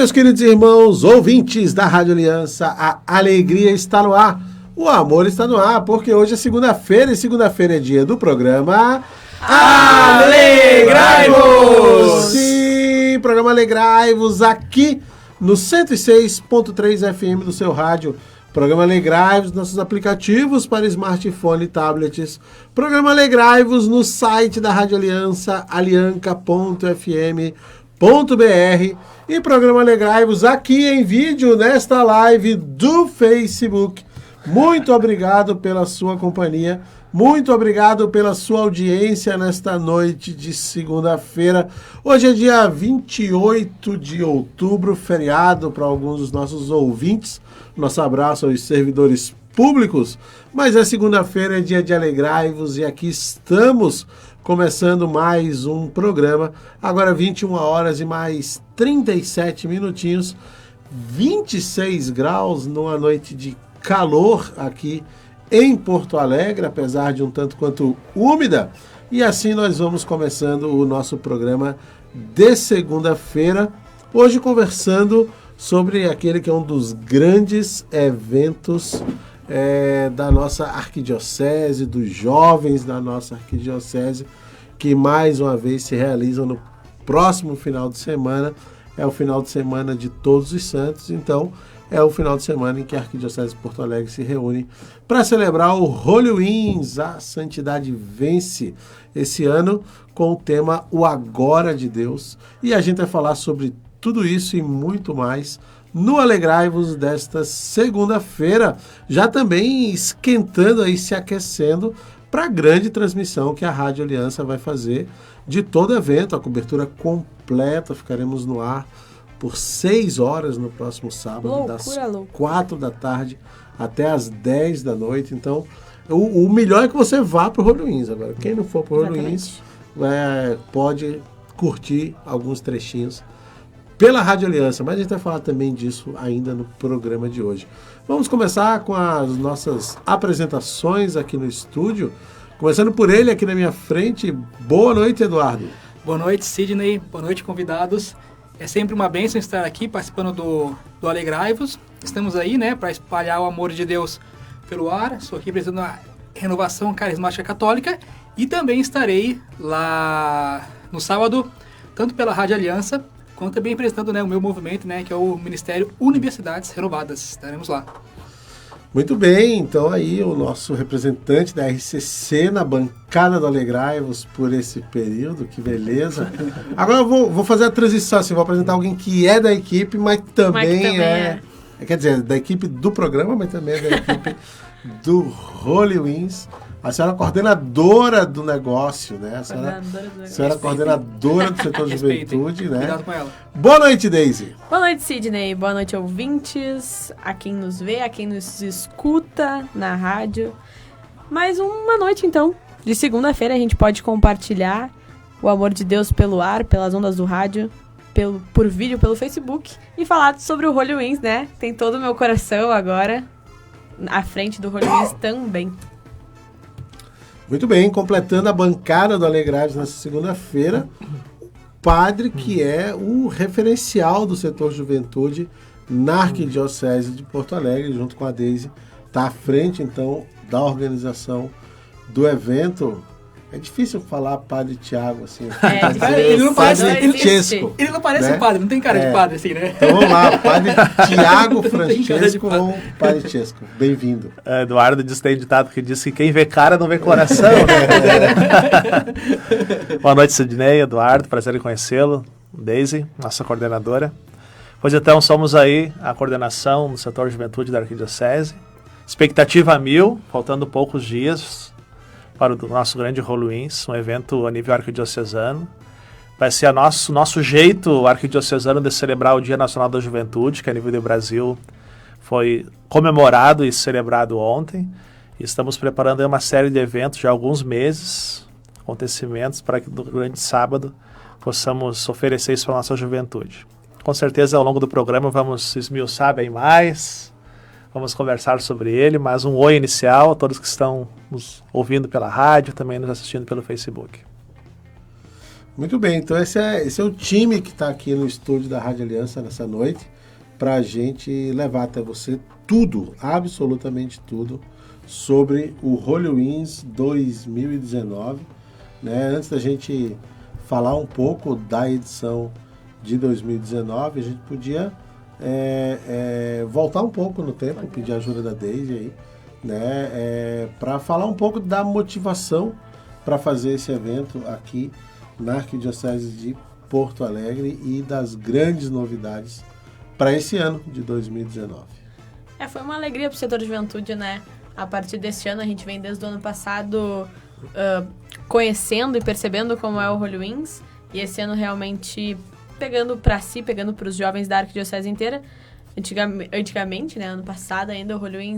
Meus queridos irmãos, ouvintes da Rádio Aliança, a alegria está no ar, o amor está no ar, porque hoje é segunda-feira e segunda-feira é dia do programa Alegrai-vos! Sim, programa Alegrai-vos aqui no 106.3 FM do seu rádio. Programa Alegrai-vos, nossos aplicativos para smartphone e tablets. Programa Alegrai-vos no site da Rádio Aliança, alianca.fm.br. E programa Alegrai-vos aqui em vídeo nesta live do Facebook. Muito obrigado pela sua companhia. Muito obrigado pela sua audiência nesta noite de segunda-feira. Hoje é dia 28 de outubro, feriado para alguns dos nossos ouvintes. Nosso abraço aos servidores públicos. Mas é segunda-feira, é dia de Alegrai-vos e aqui estamos começando mais um programa. Agora 21 horas e mais 37 minutinhos. 26 graus numa noite de calor aqui em Porto Alegre, apesar de um tanto quanto úmida. E assim nós vamos começando o nosso programa de segunda-feira. Hoje conversando sobre aquele que é um dos grandes eventos da nossa arquidiocese, dos jovens da nossa arquidiocese, que mais uma vez se realizam no próximo final de semana. É o final de semana de Todos os Santos, então é o final de semana em que a Arquidiocese de Porto Alegre se reúne para celebrar o Holy Wins, a Santidade Vence, esse ano com o tema O Agora de Deus. E a gente vai falar sobre tudo isso e muito mais no Alegrai-vos desta segunda-feira, já também esquentando aí, se aquecendo para a grande transmissão que a Rádio Aliança vai fazer de todo evento, a cobertura completa. Ficaremos no ar por 6 horas no próximo sábado, das 4 da tarde até as 10 da noite. Então, o melhor é que você vá para o Holy Wins. Agora, quem não for para o Holy Wins pode curtir alguns trechinhos pela Rádio Aliança, mas a gente vai falar também disso ainda no programa de hoje. Vamos começar com as nossas apresentações aqui no estúdio, começando por ele aqui na minha frente. Boa noite, Eduardo. Boa noite, Sidney. Boa noite, convidados. É sempre uma bênção estar aqui participando do Alegrai-vos. Estamos aí, para espalhar o amor de Deus pelo ar. Estou aqui representando a Renovação Carismática Católica e também estarei lá no sábado, tanto pela Rádio Aliança, quanto também representando o meu movimento, que é o Ministério Universidades Renovadas. Estaremos lá. Muito bem, então aí o nosso representante da RCC na bancada do Alegrai-vos por esse período, que beleza. Agora eu vou fazer a transição, assim, vou apresentar alguém que é da equipe, mas também quer dizer, da equipe do programa, mas também é da equipe do Holy Wins. A senhora é coordenadora do negócio, né? A senhora é coordenadora do setor de juventude, né? Cuidado com ela. Boa noite, Daisy. Boa noite, Sidney. Boa noite, ouvintes, a quem nos vê, a quem nos escuta na rádio. Mais uma noite, então, de segunda-feira a gente pode compartilhar o amor de Deus pelo ar, pelas ondas do rádio, por vídeo, pelo Facebook e falar sobre o Holy Wins, né? Tem todo o meu coração agora à frente do Holy Wins também. Muito bem, completando a bancada do Alegrai-vos nessa segunda-feira, o padre que é o referencial do setor juventude na Arquidiocese de Porto Alegre, junto com a Deise, está à frente, então, da organização do evento. É difícil falar Padre Tiago, assim. Ele não parece Francesco. Ele não parece um padre, não tem cara de padre, assim, né? Então vamos lá, Padre Tiago Francesco ou Padre Chesco. Bem-vindo. Eduardo tem ditado que diz que quem vê cara não vê coração, né? Boa noite, Sidney, Eduardo, prazer em conhecê-lo. Daisy, nossa coordenadora. Pois então, somos aí a coordenação do setor de juventude da Arquidiocese. Expectativa 1000, faltando poucos dias para o nosso grande Holy Wins, um evento a nível arquidiocesano. Vai ser nosso jeito arquidiocesano de celebrar o Dia Nacional da Juventude, que a nível do Brasil foi comemorado e celebrado ontem. E estamos preparando uma série de eventos já há alguns meses, acontecimentos, para que durante sábado possamos oferecer isso para a nossa juventude. Com certeza, ao longo do programa, vamos esmiuçar bem mais, vamos conversar sobre ele, mas um oi inicial a todos que estão nos ouvindo pela rádio, também nos assistindo pelo Facebook. Muito bem, então esse é o time que está aqui no estúdio da Rádio Aliança nessa noite, para a gente levar até você tudo, absolutamente tudo, sobre o Halloween 2019. Né? Antes da gente falar um pouco da edição de 2019, a gente podia voltar um pouco no tempo, pedir a ajuda da Deise aí, né? Para falar um pouco da motivação para fazer esse evento aqui na Arquidiocese de Porto Alegre e das grandes novidades para esse ano de 2019. Foi uma alegria para o setor de juventude, né? A partir deste ano, a gente vem desde o ano passado conhecendo e percebendo como é o Halloween, e esse ano realmente pegando para si, pegando para os jovens da Arquidiocese inteira. Antigamente, né, ano passado ainda, o Halloween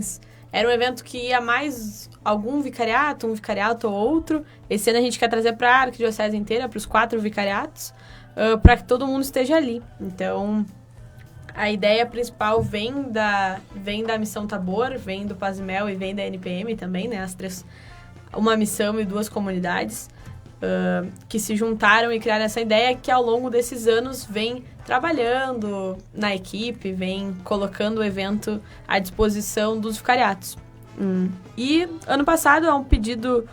era um evento que ia mais um vicariato ou outro. Esse ano a gente quer trazer para a Arquidiocese inteira, para os 4 vicariatos, para que todo mundo esteja ali. Então, a ideia principal vem da Missão Tabor, vem do Paz e Mel e vem da NPM também, né? As 3, uma missão e 2 comunidades que se juntaram e criaram essa ideia que ao longo desses anos vem trabalhando na equipe, vem colocando o evento à disposição dos vicariatos. E ano passado, a um pedido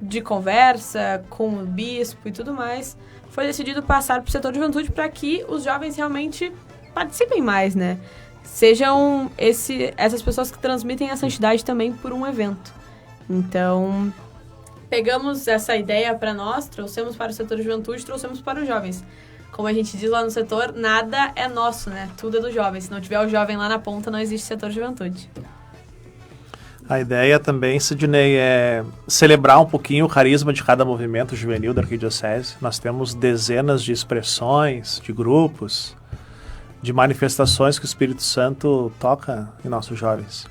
de conversa com o bispo e tudo mais, foi decidido passar para o setor de juventude para que os jovens realmente participem mais, né? Sejam essas pessoas que transmitem a santidade também por um evento. Então, pegamos essa ideia para nós, trouxemos para o setor de juventude, trouxemos para os jovens. Como a gente diz lá no setor, nada é nosso, né? Tudo é do jovem. Se não tiver o jovem lá na ponta, não existe setor de juventude. A ideia também, Sidney, é celebrar um pouquinho o carisma de cada movimento juvenil da Arquidiocese. Nós temos dezenas de expressões, de grupos, de manifestações que o Espírito Santo toca em nossos jovens.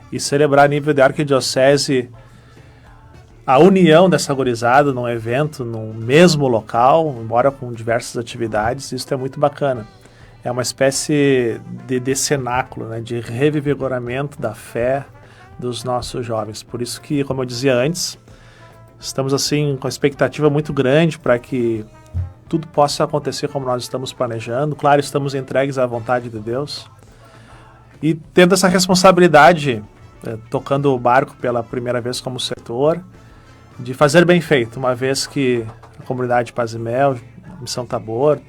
E celebrar a nível de Arquidiocese a união dessa gurizada num evento, num mesmo local, embora com diversas atividades, isso é muito bacana. É uma espécie de cenáculo, né, de revigoramento da fé dos nossos jovens. Por isso que, como eu dizia antes, estamos assim com a expectativa muito grande para que tudo possa acontecer como nós estamos planejando. Claro, estamos entregues à vontade de Deus. E tendo essa responsabilidade, tocando o barco pela primeira vez como setor, de fazer bem feito, uma vez que a comunidade Paz e Mel, Missão Tabor,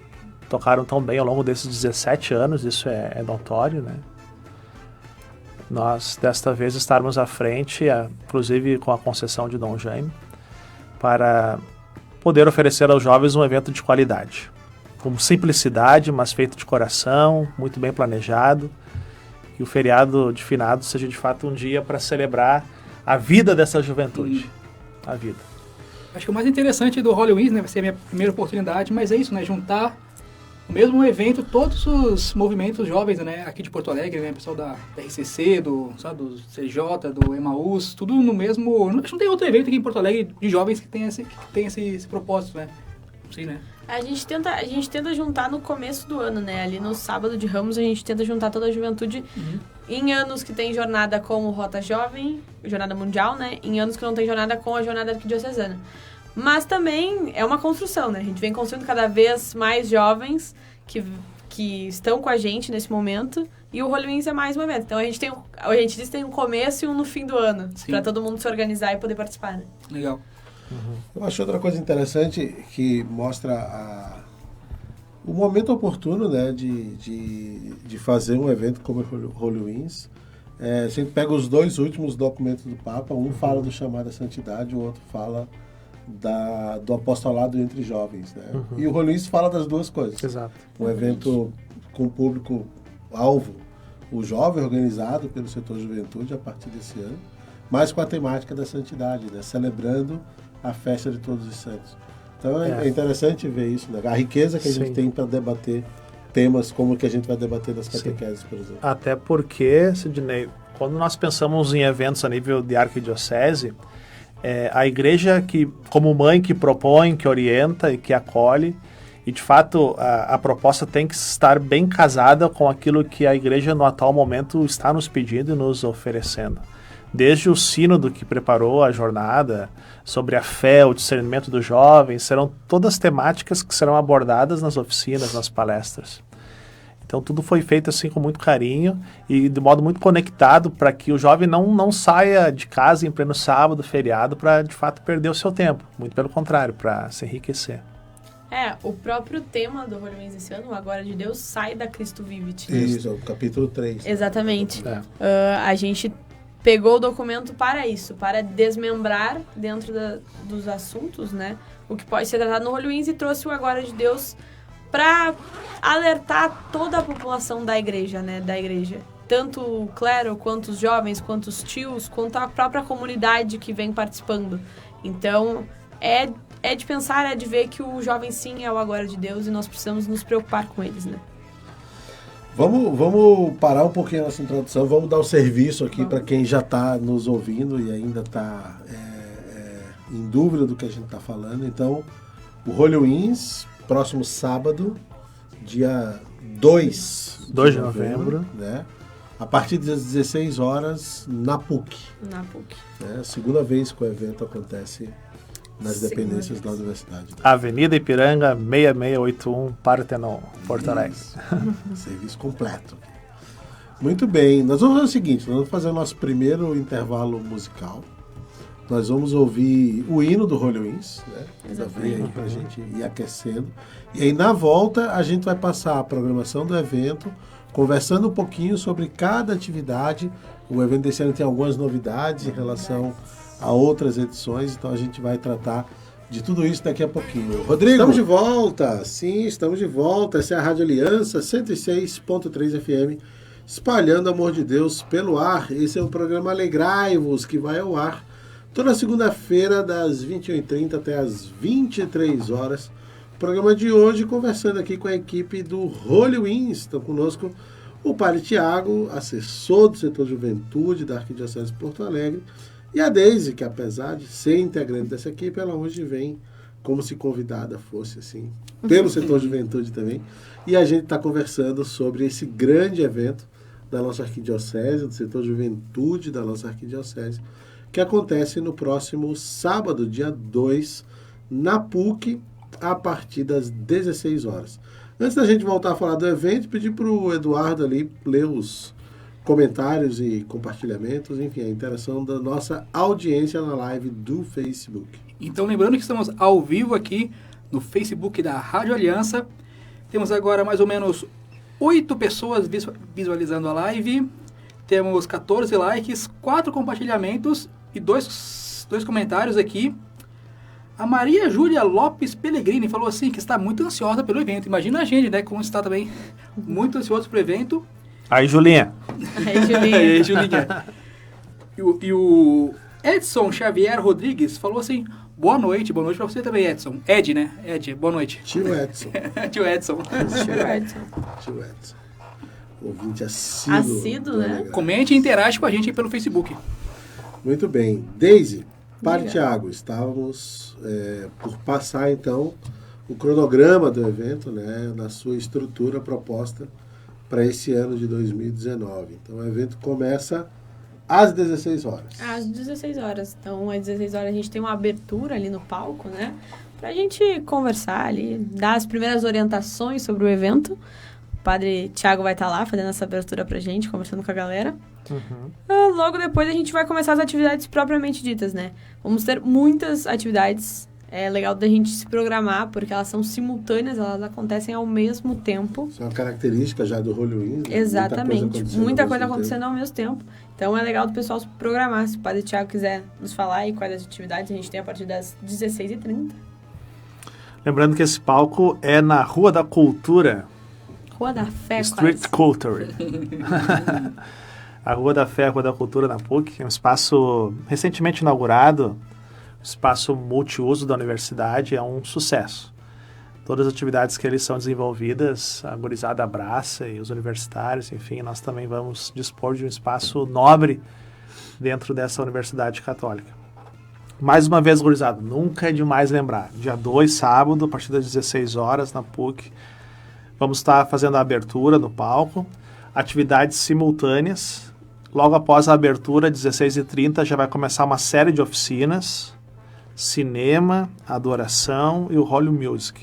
tocaram tão bem ao longo desses 17 anos, isso é notório, né? Nós, desta vez, estarmos à frente, inclusive com a concessão de Dom Jaime, para poder oferecer aos jovens um evento de qualidade, com simplicidade, mas feito de coração, muito bem planejado, e o feriado de finados seja de fato um dia para celebrar a vida dessa juventude. A vida. Acho que o mais interessante do Halloween, né, vai ser a minha primeira oportunidade, mas é isso, né, juntar no mesmo evento todos os movimentos jovens, né, aqui de Porto Alegre, né, pessoal da RCC, do CJ, do Emaús, tudo no mesmo. Acho que não tem outro evento aqui em Porto Alegre de jovens que tem esse propósito, né? Sim, né? A gente tenta juntar no começo do ano, né? Ali no sábado de Ramos a gente tenta juntar toda a juventude em anos que tem jornada como Rota Jovem, jornada mundial, né? Em anos que não tem jornada com a jornada arquidiocesana. Mas também é uma construção, né? A gente vem construindo cada vez mais jovens que estão com a gente nesse momento, e o Halloween é mais um evento. Então a gente diz que tem um começo e um no fim do ano, para todo mundo se organizar e poder participar, né? Legal. Eu acho outra coisa interessante que mostra o momento oportuno, né, de fazer um evento como o Halloween. A gente pega os 2 últimos documentos do Papa, um fala do chamado à santidade, o outro fala do apostolado entre jovens, né? E o Halloween fala das duas coisas. Exato. Um evento com público-alvo, o jovem organizado pelo setor juventude a partir desse ano, mas com a temática da santidade, né? Celebrando a festa de todos os santos. Então é interessante ver isso, né? A riqueza que a gente tem para debater temas como o que a gente vai debater das catequeses, por exemplo. Até porque, Sidney, quando nós pensamos em eventos a nível de arquidiocese, a igreja como mãe que propõe, que orienta e que acolhe, e de fato a proposta tem que estar bem casada com aquilo que a igreja no atual momento está nos pedindo e nos oferecendo. desde o sínodo que preparou a jornada, sobre a fé, o discernimento dos jovens, serão todas temáticas que serão abordadas nas oficinas, nas palestras. Então tudo foi feito assim com muito carinho e de modo muito conectado para que o jovem não saia de casa em pleno sábado, feriado, para de fato perder o seu tempo. Muito pelo contrário, para se enriquecer. O próprio tema do Holy Wings esse ano, Agora de Deus, sai da Cristo Vivit. Isso, o capítulo 3. Exatamente. É. A gente pegou o documento para isso, para desmembrar dentro dos assuntos, né? O que pode ser tratado no Holy Wings, e trouxe o Agora de Deus para alertar toda a população da igreja, né? Da igreja. Tanto o clero, quanto os jovens, quanto os tios, quanto a própria comunidade que vem participando. Então, é de pensar, é de ver que o jovem sim é o Agora de Deus e nós precisamos nos preocupar com eles, né? Vamos parar um pouquinho a nossa introdução, vamos dar o serviço aqui para quem já está nos ouvindo e ainda está em dúvida do que a gente está falando. Então, o Holy Wings, próximo sábado, dia 2 de novembro, né? A partir das 16 horas, na PUC. Na PUC. Né? Segunda vez que o evento acontece nas dependências da universidade. Avenida Ipiranga, 6681, Partenon, Porto Alegre. Serviço completo. Muito bem. Nós vamos fazer o seguinte, nós vamos fazer o nosso primeiro intervalo musical. Nós vamos ouvir o hino do Holy Wings, né? Aí pra gente ir aquecendo. E aí, na volta, a gente vai passar a programação do evento, conversando um pouquinho sobre cada atividade. O evento desse ano tem algumas novidades em relação a outras edições, então a gente vai tratar de tudo isso daqui a pouquinho. Rodrigo, estamos de volta. Sim, estamos de volta. Essa é a Rádio Aliança 106.3 FM, espalhando o amor de Deus pelo ar. Esse é o programa Alegrai-vos, que vai ao ar toda segunda-feira, das 21h30 até as 23 horas. O programa de hoje, conversando aqui com a equipe do Holy Wings. Estão conosco o Padre Tiago, assessor do setor Juventude da Arquidiocese de Porto Alegre, e a Deise, que apesar de ser integrante dessa equipe, ela hoje vem como se convidada fosse, assim, pelo setor Juventude também. E a gente está conversando sobre esse grande evento da nossa arquidiocese, do setor Juventude da nossa arquidiocese, que acontece no próximo sábado, dia 2, na PUC, a partir das 16 horas. Antes da gente voltar a falar do evento, pedir para o Eduardo ali ler os comentários e compartilhamentos, enfim, a interação da nossa audiência na live do Facebook. Então, lembrando que estamos ao vivo aqui no Facebook da Rádio Aliança. Temos agora mais ou menos 8 pessoas visualizando a live. Temos 14 likes, 4 compartilhamentos e 2 comentários aqui. A Maria Júlia Lopes Pellegrini falou assim que está muito ansiosa pelo evento. Imagina a gente, né, como está também muito ansioso pelo evento. Aí, Julinha. Aí, Julinha. E o Edson Xavier Rodrigues falou assim: boa noite para você também, Edson. Ed, né? Ed, boa noite. Tio Edson. Tio Edson. Tio Edson. Ouvinte assíduo, né? Comente e interage com a gente aí pelo Facebook. Muito bem. Deise, Padre Tiago, estávamos por passar então o cronograma do evento, né, na sua estrutura proposta para esse ano de 2019. Então o evento começa às 16 horas. Às 16 horas. Então, às 16 horas a gente tem uma abertura ali no palco, né? Pra gente conversar ali, dar as primeiras orientações sobre o evento. O Padre Tiago vai estar lá fazendo essa abertura pra gente, conversando com a galera. Logo depois a gente vai começar as atividades propriamente ditas, né? Vamos ter muitas atividades. É legal da gente se programar, porque elas são simultâneas, elas acontecem ao mesmo tempo. Isso é uma característica já do Holy Wings. Né? Exatamente. Muita coisa acontecendo ao mesmo tempo. Então é legal do pessoal se programar. Se o Padre Tiago quiser nos falar aí quais as atividades a gente tem a partir das 16h30. Lembrando que esse palco é na Rua da Cultura. Rua da Fé, Street Culture. A Rua da Fé, a Rua da Cultura na PUC, é um espaço recentemente inaugurado, espaço multiuso da universidade, é um sucesso. Todas as atividades que ali são desenvolvidas, a gurizada abraça e os universitários, enfim, nós também vamos dispor de um espaço nobre dentro dessa universidade católica. Mais uma vez, gurizada, nunca é demais lembrar, dia 2, sábado, a partir das 16 horas, na PUC, vamos estar fazendo a abertura no palco, atividades simultâneas, logo após a abertura, 16h30, já vai começar uma série de oficinas, cinema, adoração e o Holy Music.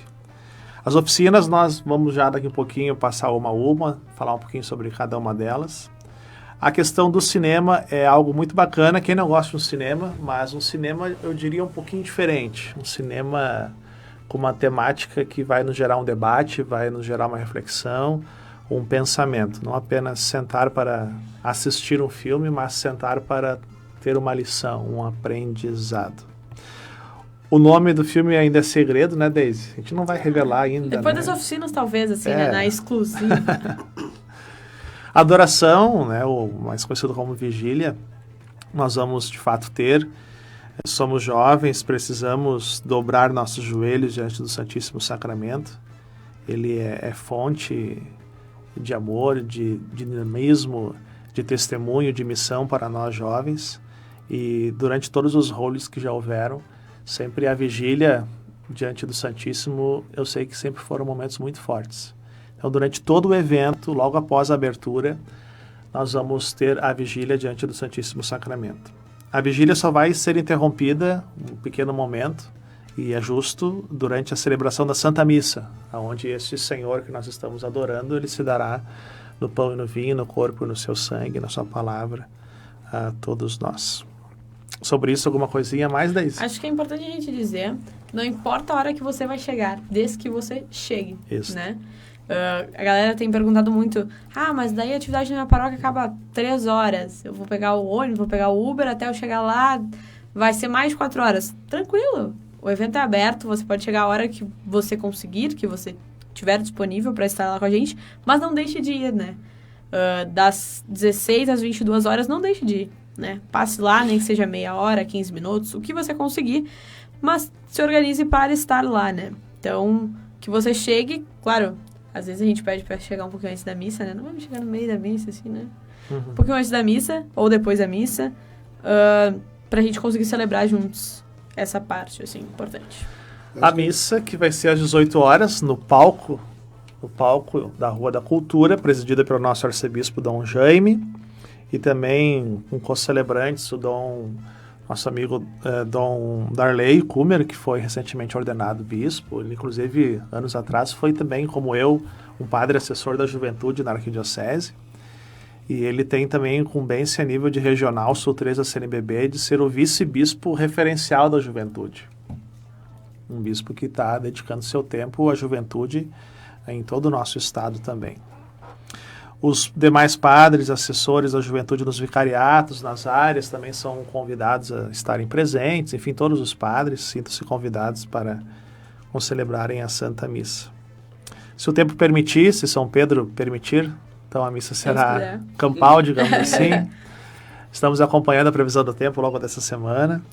As oficinas nós vamos já daqui um pouquinho passar uma a uma, falar um pouquinho sobre cada uma delas. A questão do cinema é algo muito bacana, quem não gosta de um cinema, mas um cinema eu diria um pouquinho diferente, um cinema com uma temática que vai nos gerar um debate, vai nos gerar uma reflexão, um pensamento, não apenas sentar para assistir um filme, mas sentar para ter uma lição, um aprendizado. O nome do filme ainda é segredo, né, Daisy? A gente não vai revelar ainda. Depois né? das oficinas, talvez, assim, né? Na exclusiva. Adoração, né, o mais conhecido como vigília, nós vamos de fato ter. Somos jovens, precisamos dobrar nossos joelhos diante do Santíssimo Sacramento. Ele é fonte de amor, de dinamismo, de testemunho, de missão para nós jovens. E durante todos os rolos que já houveram, sempre a vigília diante do Santíssimo, eu sei que sempre foram momentos muito fortes. Então, durante todo o evento, logo após a abertura, nós vamos ter a vigília diante do Santíssimo Sacramento. A vigília só vai ser interrompida um pequeno momento, e é justo, durante a celebração da Santa Missa, onde este Senhor que nós estamos adorando, ele se dará no pão e no vinho, no corpo e no seu sangue, na sua palavra, a todos nós. Sobre isso, alguma coisinha mais, Daisy? Acho que é importante a gente dizer que não importa a hora que você vai chegar, desde que você chegue, Isso. né? A galera tem perguntado muito, mas daí a atividade na minha paróquia acaba 3 horas. Eu vou pegar o ônibus, vou pegar o Uber, até eu chegar lá, vai ser mais de 4 horas. Tranquilo, o evento é aberto, você pode chegar a hora que você conseguir, que você tiver disponível para estar lá com a gente, mas não deixe de ir, né? Das 16 às 22 horas, não deixe de ir, né? Passe lá, nem que seja meia hora, 15 minutos, o que você conseguir, mas se organize para estar lá, né? Então, que você chegue, claro, às vezes a gente pede para chegar um pouquinho antes da missa, né? Não vamos chegar no meio da missa, assim, né? Um pouquinho antes da missa, ou depois da missa, pra gente conseguir celebrar juntos essa parte, assim, importante. A missa, que vai ser às 18 horas, no palco da Rua da Cultura, presidida pelo nosso arcebispo Dom Jaime, e também com co-celebrantes, o nosso amigo Dom Darley Kummer, que foi recentemente ordenado bispo. Ele, inclusive, anos atrás, foi também, como eu, um padre assessor da juventude na arquidiocese. E ele tem também incumbência a nível de regional Sul 3 da CNBB de ser o vice-bispo referencial da juventude. Um bispo que está dedicando seu tempo à juventude em todo o nosso estado também. Os demais padres, assessores da juventude nos vicariatos, nas áreas, também são convidados a estarem presentes. Enfim, todos os padres sintam-se convidados para celebrarem a Santa Missa. Se o tempo permitir, se São Pedro permitir, então a missa será campal, digamos assim. Estamos acompanhando a previsão do tempo logo dessa semana,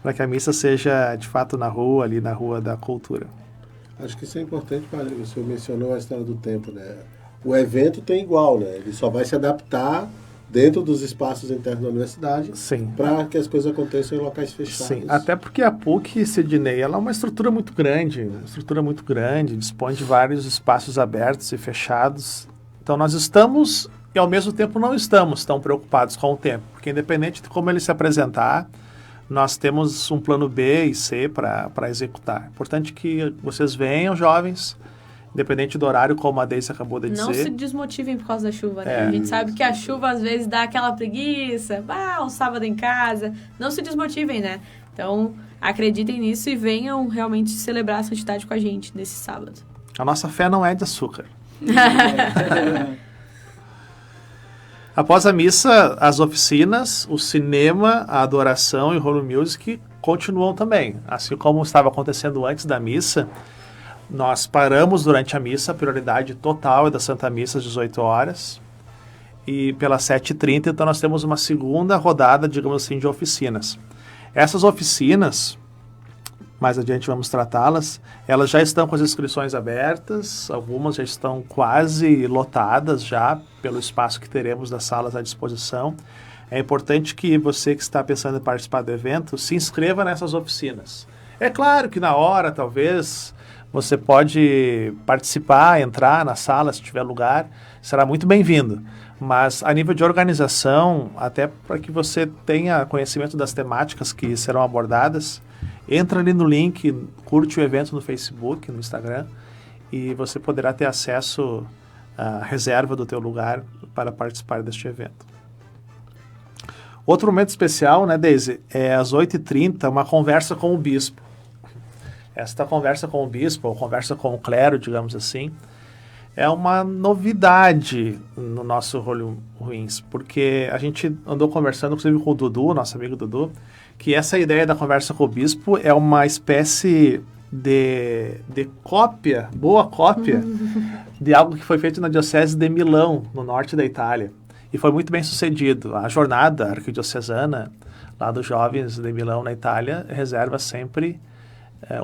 para que a missa seja, de fato, na rua, ali na Rua da Cultura. Acho que isso é importante, padre. O senhor mencionou a história do tempo, né? O evento tem igual, né? Ele só vai se adaptar dentro dos espaços internos da universidade para que as coisas aconteçam em locais fechados. Sim, até porque a PUC, Sidney, ela é uma estrutura muito grande, dispõe de vários espaços abertos e fechados. Então nós estamos e ao mesmo tempo não estamos tão preocupados com o tempo, porque independente de como ele se apresentar, nós temos um plano B e C para executar. É importante que vocês venham, jovens, independente do horário, como a Deise acabou de dizer. Não se desmotivem por causa da chuva, né? A gente sabe que a chuva às vezes dá aquela preguiça, um sábado em casa. Não se desmotivem, né? Então, acreditem nisso e venham realmente celebrar a santidade com a gente nesse sábado. A nossa fé não é de açúcar. Após a missa, as oficinas, o cinema, a adoração e o Holy Music continuam também. Assim como estava acontecendo antes da missa, nós paramos durante a missa, a prioridade total é da Santa Missa às 18 horas. E pelas 7h30, então nós temos uma segunda rodada, digamos assim, de oficinas. Essas oficinas, mais adiante vamos tratá-las, elas já estão com as inscrições abertas, algumas já estão quase lotadas já pelo espaço que teremos das salas à disposição. É importante que você que está pensando em participar do evento se inscreva nessas oficinas. É claro que na hora, talvez, você pode participar, entrar na sala se tiver lugar, será muito bem-vindo. Mas a nível de organização, até para que você tenha conhecimento das temáticas que serão abordadas, entra ali no link, curte o evento no Facebook, no Instagram, e você poderá ter acesso à reserva do teu lugar para participar deste evento. Outro momento especial, né, Deise, é às 8h30, uma conversa com o bispo. Esta conversa com o bispo, ou conversa com o clero, digamos assim, é uma novidade no nosso Ruins, porque a gente andou conversando, inclusive, com o Dudu, nosso amigo Dudu, que essa ideia da conversa com o bispo é uma espécie de cópia, boa cópia, de algo que foi feito na Diocese de Milão, no norte da Itália. E foi muito bem sucedido. A jornada arquidiocesana, lá dos jovens de Milão, na Itália, reserva sempre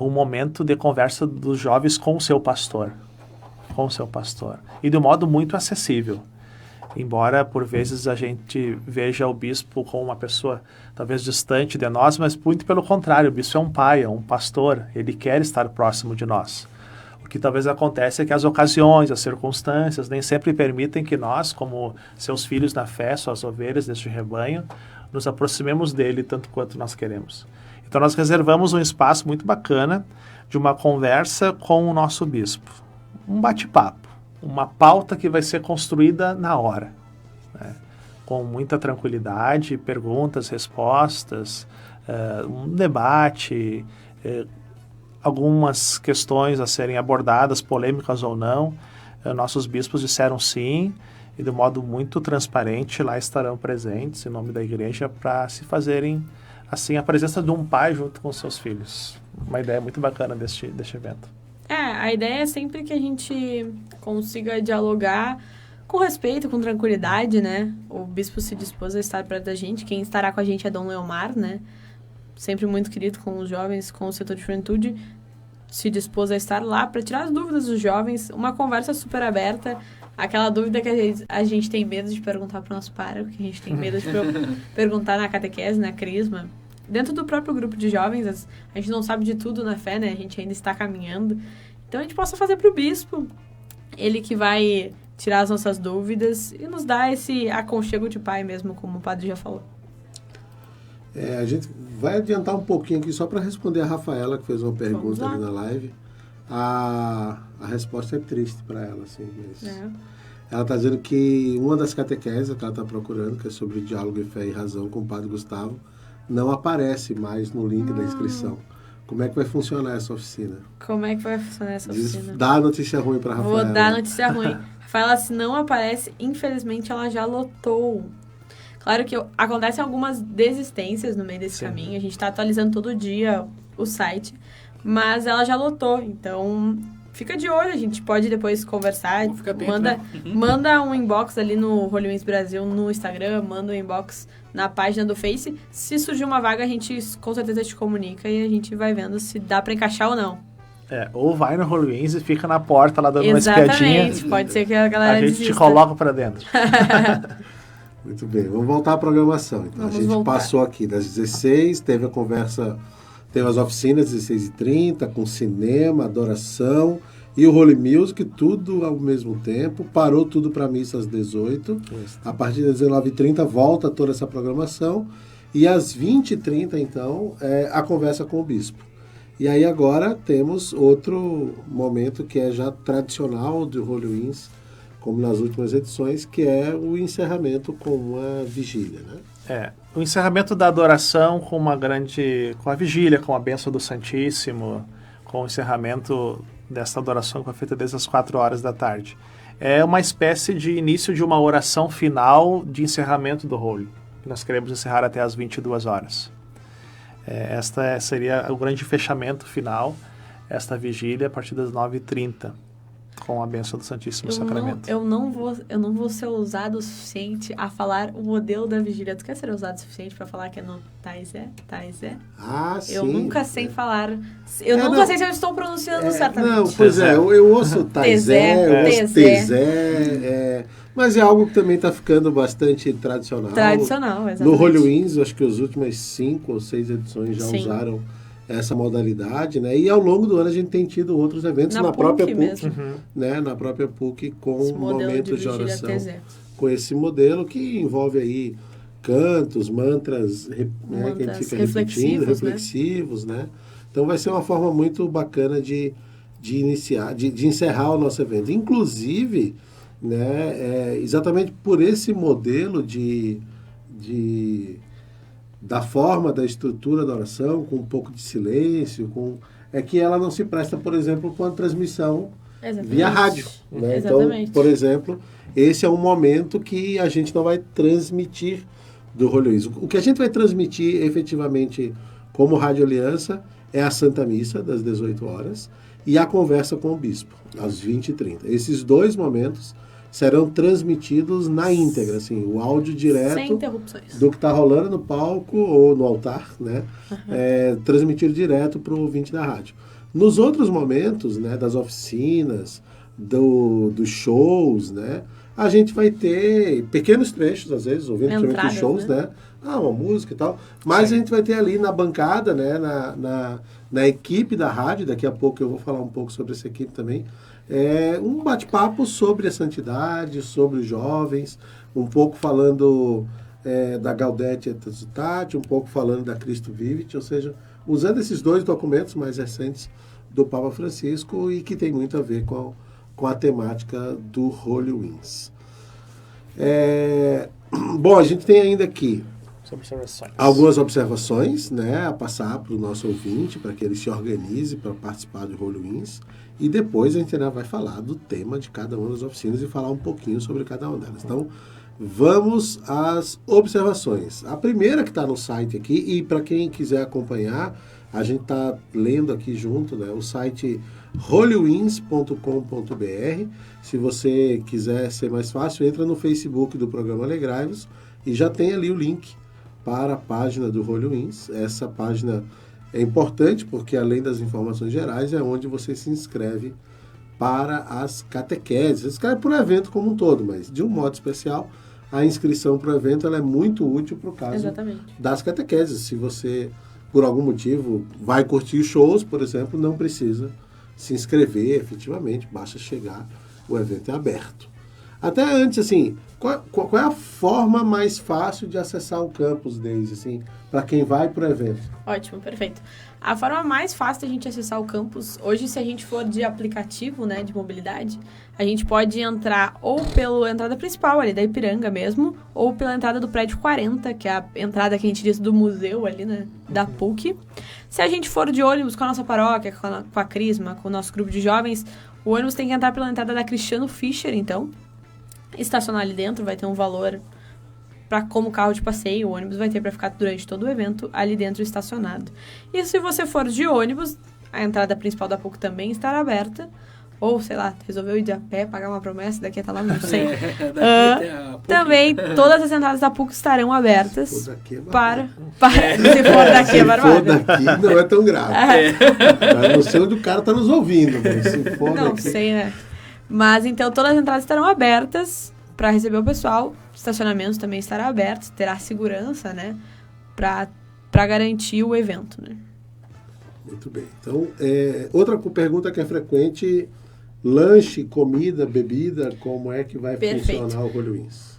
um momento de conversa dos jovens com o seu pastor. E de um modo muito acessível. Embora, por vezes, a gente veja o bispo como uma pessoa talvez distante de nós, mas muito pelo contrário, o bispo é um pai, é um pastor, ele quer estar próximo de nós. O que talvez acontece é que as ocasiões, as circunstâncias, nem sempre permitem que nós, como seus filhos na fé, suas ovelhas deste rebanho, nos aproximemos dele tanto quanto nós queremos. Então, nós reservamos um espaço muito bacana de uma conversa com o nosso bispo. Um bate-papo, uma pauta que vai ser construída na hora, né? Com muita tranquilidade, perguntas, respostas, um debate, algumas questões a serem abordadas, polêmicas ou não. Nossos bispos disseram sim, e de modo muito transparente lá estarão presentes em nome da igreja para se fazerem assim a presença de um pai junto com seus filhos. Uma ideia muito bacana deste evento. A ideia é sempre que a gente consiga dialogar com respeito, com tranquilidade, né? O bispo se dispôs a estar perto da gente. Quem estará com a gente é Dom Leomar, né? Sempre muito querido com os jovens, com o setor de juventude. Se dispôs a estar lá para tirar as dúvidas dos jovens. Uma conversa super aberta. Aquela dúvida que a gente tem medo de perguntar para o nosso pároco, que a gente tem medo de perguntar na catequese, na crisma. Dentro do próprio grupo de jovens, a gente não sabe de tudo na fé, né? A gente ainda está caminhando. Então, a gente possa fazer para o bispo, ele que vai tirar as nossas dúvidas e nos dar esse aconchego de pai mesmo, como o padre já falou. A gente vai adiantar um pouquinho aqui só para responder a Rafaela, que fez uma pergunta ali na live. A resposta é triste para ela, assim. Ela está dizendo que uma das catequeses que ela está procurando, que é sobre diálogo e fé e razão com o padre Gustavo, não aparece mais no link da inscrição. Como é que vai funcionar essa oficina? Dá a notícia ruim para a Rafaela. Vou dar a notícia ruim. Rafaela, se não aparece, infelizmente ela já lotou. Claro que acontecem algumas desistências no meio desse caminho. A gente está atualizando todo dia o site. Mas ela já lotou. Então, fica de olho. A gente pode depois conversar. Manda um inbox ali no Holy Wings Brasil no Instagram. Manda um inbox na página do Face. Se surgir uma vaga, a gente com certeza te comunica e a gente vai vendo se dá para encaixar ou não. Ou vai no Holy Wings e fica na porta lá dando uma espiadinha. Exatamente, pode ser que a galera desista. A gente te coloca para dentro. Muito bem, vamos voltar à programação. Então, a gente passou aqui das 16, teve a conversa, teve as oficinas 16h30, com cinema, adoração e o Holy Music, tudo ao mesmo tempo. Parou tudo para missa às 18. A partir das 19h30 volta toda essa programação. E às 20h30, então, a conversa com o bispo. E aí agora temos outro momento que é já tradicional do Holy Wings, como nas últimas edições, que é o encerramento com uma vigília, né? O encerramento da adoração com a vigília, com a bênção do Santíssimo, com o encerramento dessa adoração que foi feita desde as 4 horas da tarde. É uma espécie de início de uma oração final de encerramento do Holy. Nós queremos encerrar até as 22 horas. Esta seria o grande fechamento final, esta vigília, a partir das 9h30. Com a bênção do Santíssimo Sacramento. Eu não vou ser ousado o suficiente a falar o modelo da vigília. Tu quer ser ousado o suficiente para falar que é no Taizé? Sim. Eu nunca sei falar. Eu nunca sei se eu estou pronunciando certamente. Não, pois eu ouço Taizé, eu ouço Tezé. Mas é algo que também está ficando bastante tradicional. Exatamente. No Holy Wings, acho que as últimas 5 ou 6 edições já usaram essa modalidade, né? E ao longo do ano a gente tem tido outros eventos na própria PUC, né? Na própria PUC com momentos de oração com esse modelo que envolve aí cantos, mantras, né, que a gente fica repetindo, reflexivos, né? Então vai ser uma forma muito bacana de iniciar, de encerrar o nosso evento. Inclusive, né, exatamente por esse modelo da forma, da estrutura da oração, com um pouco de silêncio, é que ela não se presta, por exemplo, com a transmissão via rádio. Né? Então, por exemplo, esse é um momento que a gente não vai transmitir do Holy Wings. O que a gente vai transmitir efetivamente como Rádio Aliança é a Santa Missa, das 18 horas, e a conversa com o Bispo, às 20h30. Esses dois momentos serão transmitidos na íntegra, assim, o áudio direto sem interrupções do que está rolando no palco ou no altar, né? Transmitido direto para o ouvinte da rádio. Nos outros momentos, né, das oficinas, dos shows, né, a gente vai ter pequenos trechos, às vezes, ouvindo principalmente os shows, né? Uma música e tal. Mas a gente vai ter ali na bancada, né, na equipe da rádio, daqui a pouco eu vou falar um pouco sobre essa equipe também, um bate-papo sobre a santidade, sobre os jovens, um pouco falando da Gaudete et Exsultate, um pouco falando da Cristo Vivit, ou seja, usando esses dois documentos mais recentes do Papa Francisco e que tem muito a ver com a temática do Holy Wings. Bom, a gente tem ainda aqui algumas observações, né, a passar para o nosso ouvinte, para que ele se organize para participar do Holy Wings, e depois a gente ainda vai falar do tema de cada uma das oficinas e falar um pouquinho sobre cada uma delas. Então, vamos às observações. A primeira que está no site aqui, e para quem quiser acompanhar, a gente está lendo aqui junto, né, o site holywings.com.br. Se você quiser ser mais fácil, entra no Facebook do programa Alegrai-vos e já tem ali o link para a página do Holy Wings. Essa página é importante porque, além das informações gerais, é onde você se inscreve para as catequeses. Você se inscreve para o evento como um todo, mas de um modo especial, a inscrição para o evento ela é muito útil para o caso das catequeses. Se você, por algum motivo, vai curtir shows, por exemplo, não precisa se inscrever efetivamente, basta chegar, o evento é aberto. Até antes, assim, qual é a forma mais fácil de acessar o campus, Deise, assim, para quem vai para o evento? Ótimo, perfeito. A forma mais fácil de a gente acessar o campus, hoje, se a gente for de aplicativo, né, de mobilidade, a gente pode entrar ou pela entrada principal ali da Ipiranga mesmo, ou pela entrada do prédio 40, que é a entrada que a gente diz do museu ali, né, da PUC. Se a gente for de ônibus com a nossa paróquia, com a Crisma, com o nosso grupo de jovens, o ônibus tem que entrar pela entrada da Cristiano Fischer, então, estacionar ali dentro, vai ter um valor para como carro de passeio, o ônibus vai ter para ficar durante todo o evento ali dentro estacionado. E se você for de ônibus, a entrada principal da PUC também estará aberta, ou, sei lá, resolveu ir de a pé, pagar uma promessa, daqui até lá, não sei. Também, todas as entradas da PUC estarão abertas. Se for daqui, se for daqui, é barbado. Se for daqui, não é tão grave. Eu não sei onde o cara está nos ouvindo, mas se for não daqui... sei, né? Mas, então, todas as entradas estarão abertas para receber o pessoal. Estacionamentos também estará aberto, terá segurança, né? Para garantir o evento, né? Muito bem. Então, outra pergunta que é frequente, lanche, comida, bebida, como é que vai funcionar o Holy Wings?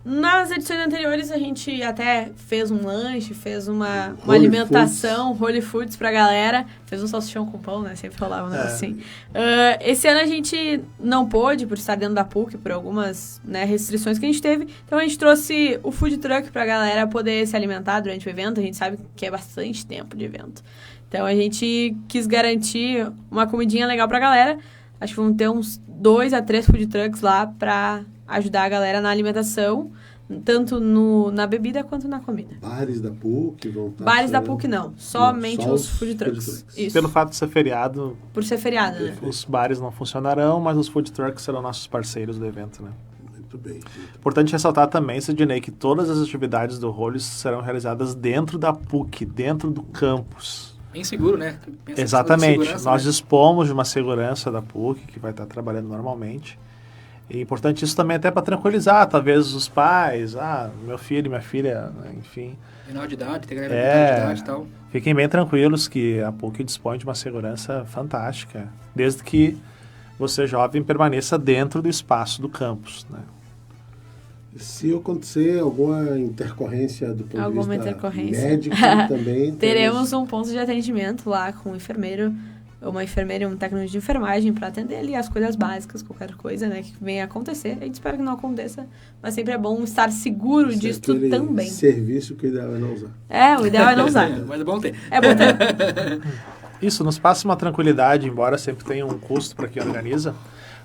Nas edições anteriores, a gente até fez um lanche, fez uma alimentação, Holy Foods pra galera. Fez um salsichão com pão, né? Sempre rolava um negócio assim. Esse ano a gente não pôde, por estar dentro da PUC, por algumas, né, restrições que a gente teve. Então a gente trouxe o food truck pra galera poder se alimentar durante o evento. A gente sabe que é bastante tempo de evento. Então a gente quis garantir uma comidinha legal pra galera. Acho que vão ter uns 2 a 3 food trucks lá pra ajudar a galera na alimentação, tanto na bebida quanto na comida. Bares da PUC vão estar... Bares da PUC não, somente os food trucks. Isso. Pelo fato de ser feriado... Por ser feriado, né? Os bares não funcionarão, mas os food trucks serão nossos parceiros do evento, né? Muito bem. Importante ressaltar também, Sidney, que todas as atividades do Holy serão realizadas dentro da PUC, dentro do campus. Bem seguro, né? Exatamente. Nós dispomos de uma segurança da PUC, que vai estar trabalhando normalmente. E é importante isso também até para tranquilizar, talvez, os pais, meu filho, minha filha, enfim. Menor de idade, tem galera menor de idade e tal. Fiquem bem tranquilos que a PUC dispõe de uma segurança fantástica, desde que você, jovem, permaneça dentro do espaço do campus, né? Se acontecer alguma intercorrência do ponto Alguma de vista intercorrência. médico, também Teremos um ponto de atendimento lá com um enfermeiro, uma enfermeira e um técnico de enfermagem para atender ali as coisas básicas, qualquer coisa, né, que venha a acontecer. A gente espera que não aconteça, mas sempre é bom estar seguro disso também. Serviço que o ideal é não usar. O ideal é não usar. Mas é bom ter. É bom ter. Isso nos passa uma tranquilidade, embora sempre tenha um custo para quem organiza.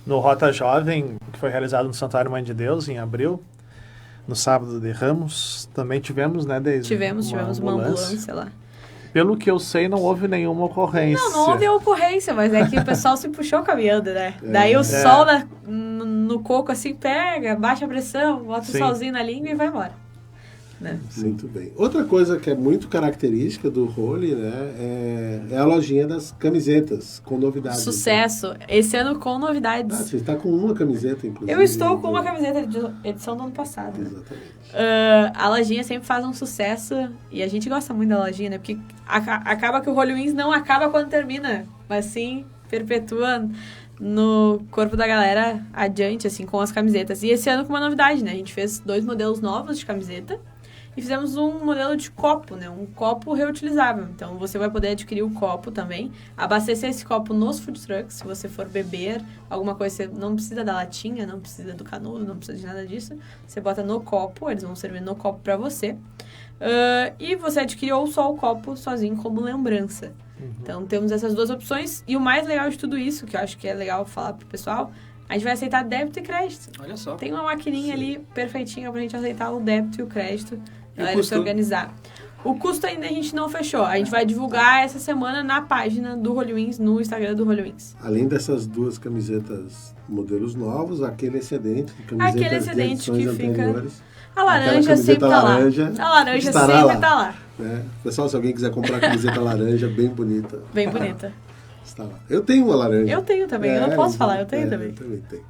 No Rota Jovem, que foi realizado no Santuário Mãe de Deus, em abril, no sábado de Ramos, também tivemos, né, Deise? Tivemos uma ambulância lá. Pelo que eu sei, não houve nenhuma ocorrência. Não houve ocorrência, mas é que o pessoal se puxou caminhando, né? Daí o sol no coco assim pega, baixa a pressão, bota o solzinho na língua e vai embora. Né? Muito bem. Outra coisa que é muito característica do Holy, né, é a lojinha das camisetas, com novidades. Sucesso. Esse ano com novidades. Você está com uma camiseta, inclusive. Eu estou com uma camiseta de edição do ano passado. Né? Exatamente. A lojinha sempre faz um sucesso e a gente gosta muito da lojinha, né? Porque acaba que o Holy Wings não acaba quando termina, mas sim perpetua no corpo da galera adiante, assim, com as camisetas. E esse ano com uma novidade, né? A gente fez 2 modelos novos de camiseta. E fizemos um modelo de copo, né? Um copo reutilizável. Então, você vai poder adquirir o copo também. Abastecer esse copo nos food trucks. Se você for beber alguma coisa, você não precisa da latinha, não precisa do canudo, não precisa de nada disso. Você bota no copo, eles vão servir no copo pra você. E você adquire ou só o copo sozinho como lembrança. Então, temos essas 2 opções. E o mais legal de tudo isso, que eu acho que é legal falar pro pessoal, a gente vai aceitar débito e crédito. Olha só. Tem uma maquininha ali perfeitinha pra gente aceitar o débito e o crédito. E o Galera, custo? se organizar. O custo ainda a gente não fechou. A gente vai divulgar essa semana na página do Holy Wings, no Instagram do Holy Wings. Além dessas 2 camisetas, modelos novos, aquele excedente de camisetas Aquele excedente de edições que fica- anteriores. A laranja Aquela sempre tá laranja lá. A laranja estará sempre lá. tá lá. Né? Pessoal, se alguém quiser comprar a camiseta laranja, bem bonita, Bem bonita. está lá. Eu tenho uma laranja. Eu tenho também, eu não posso falar, eu tenho também. Eu também tenho.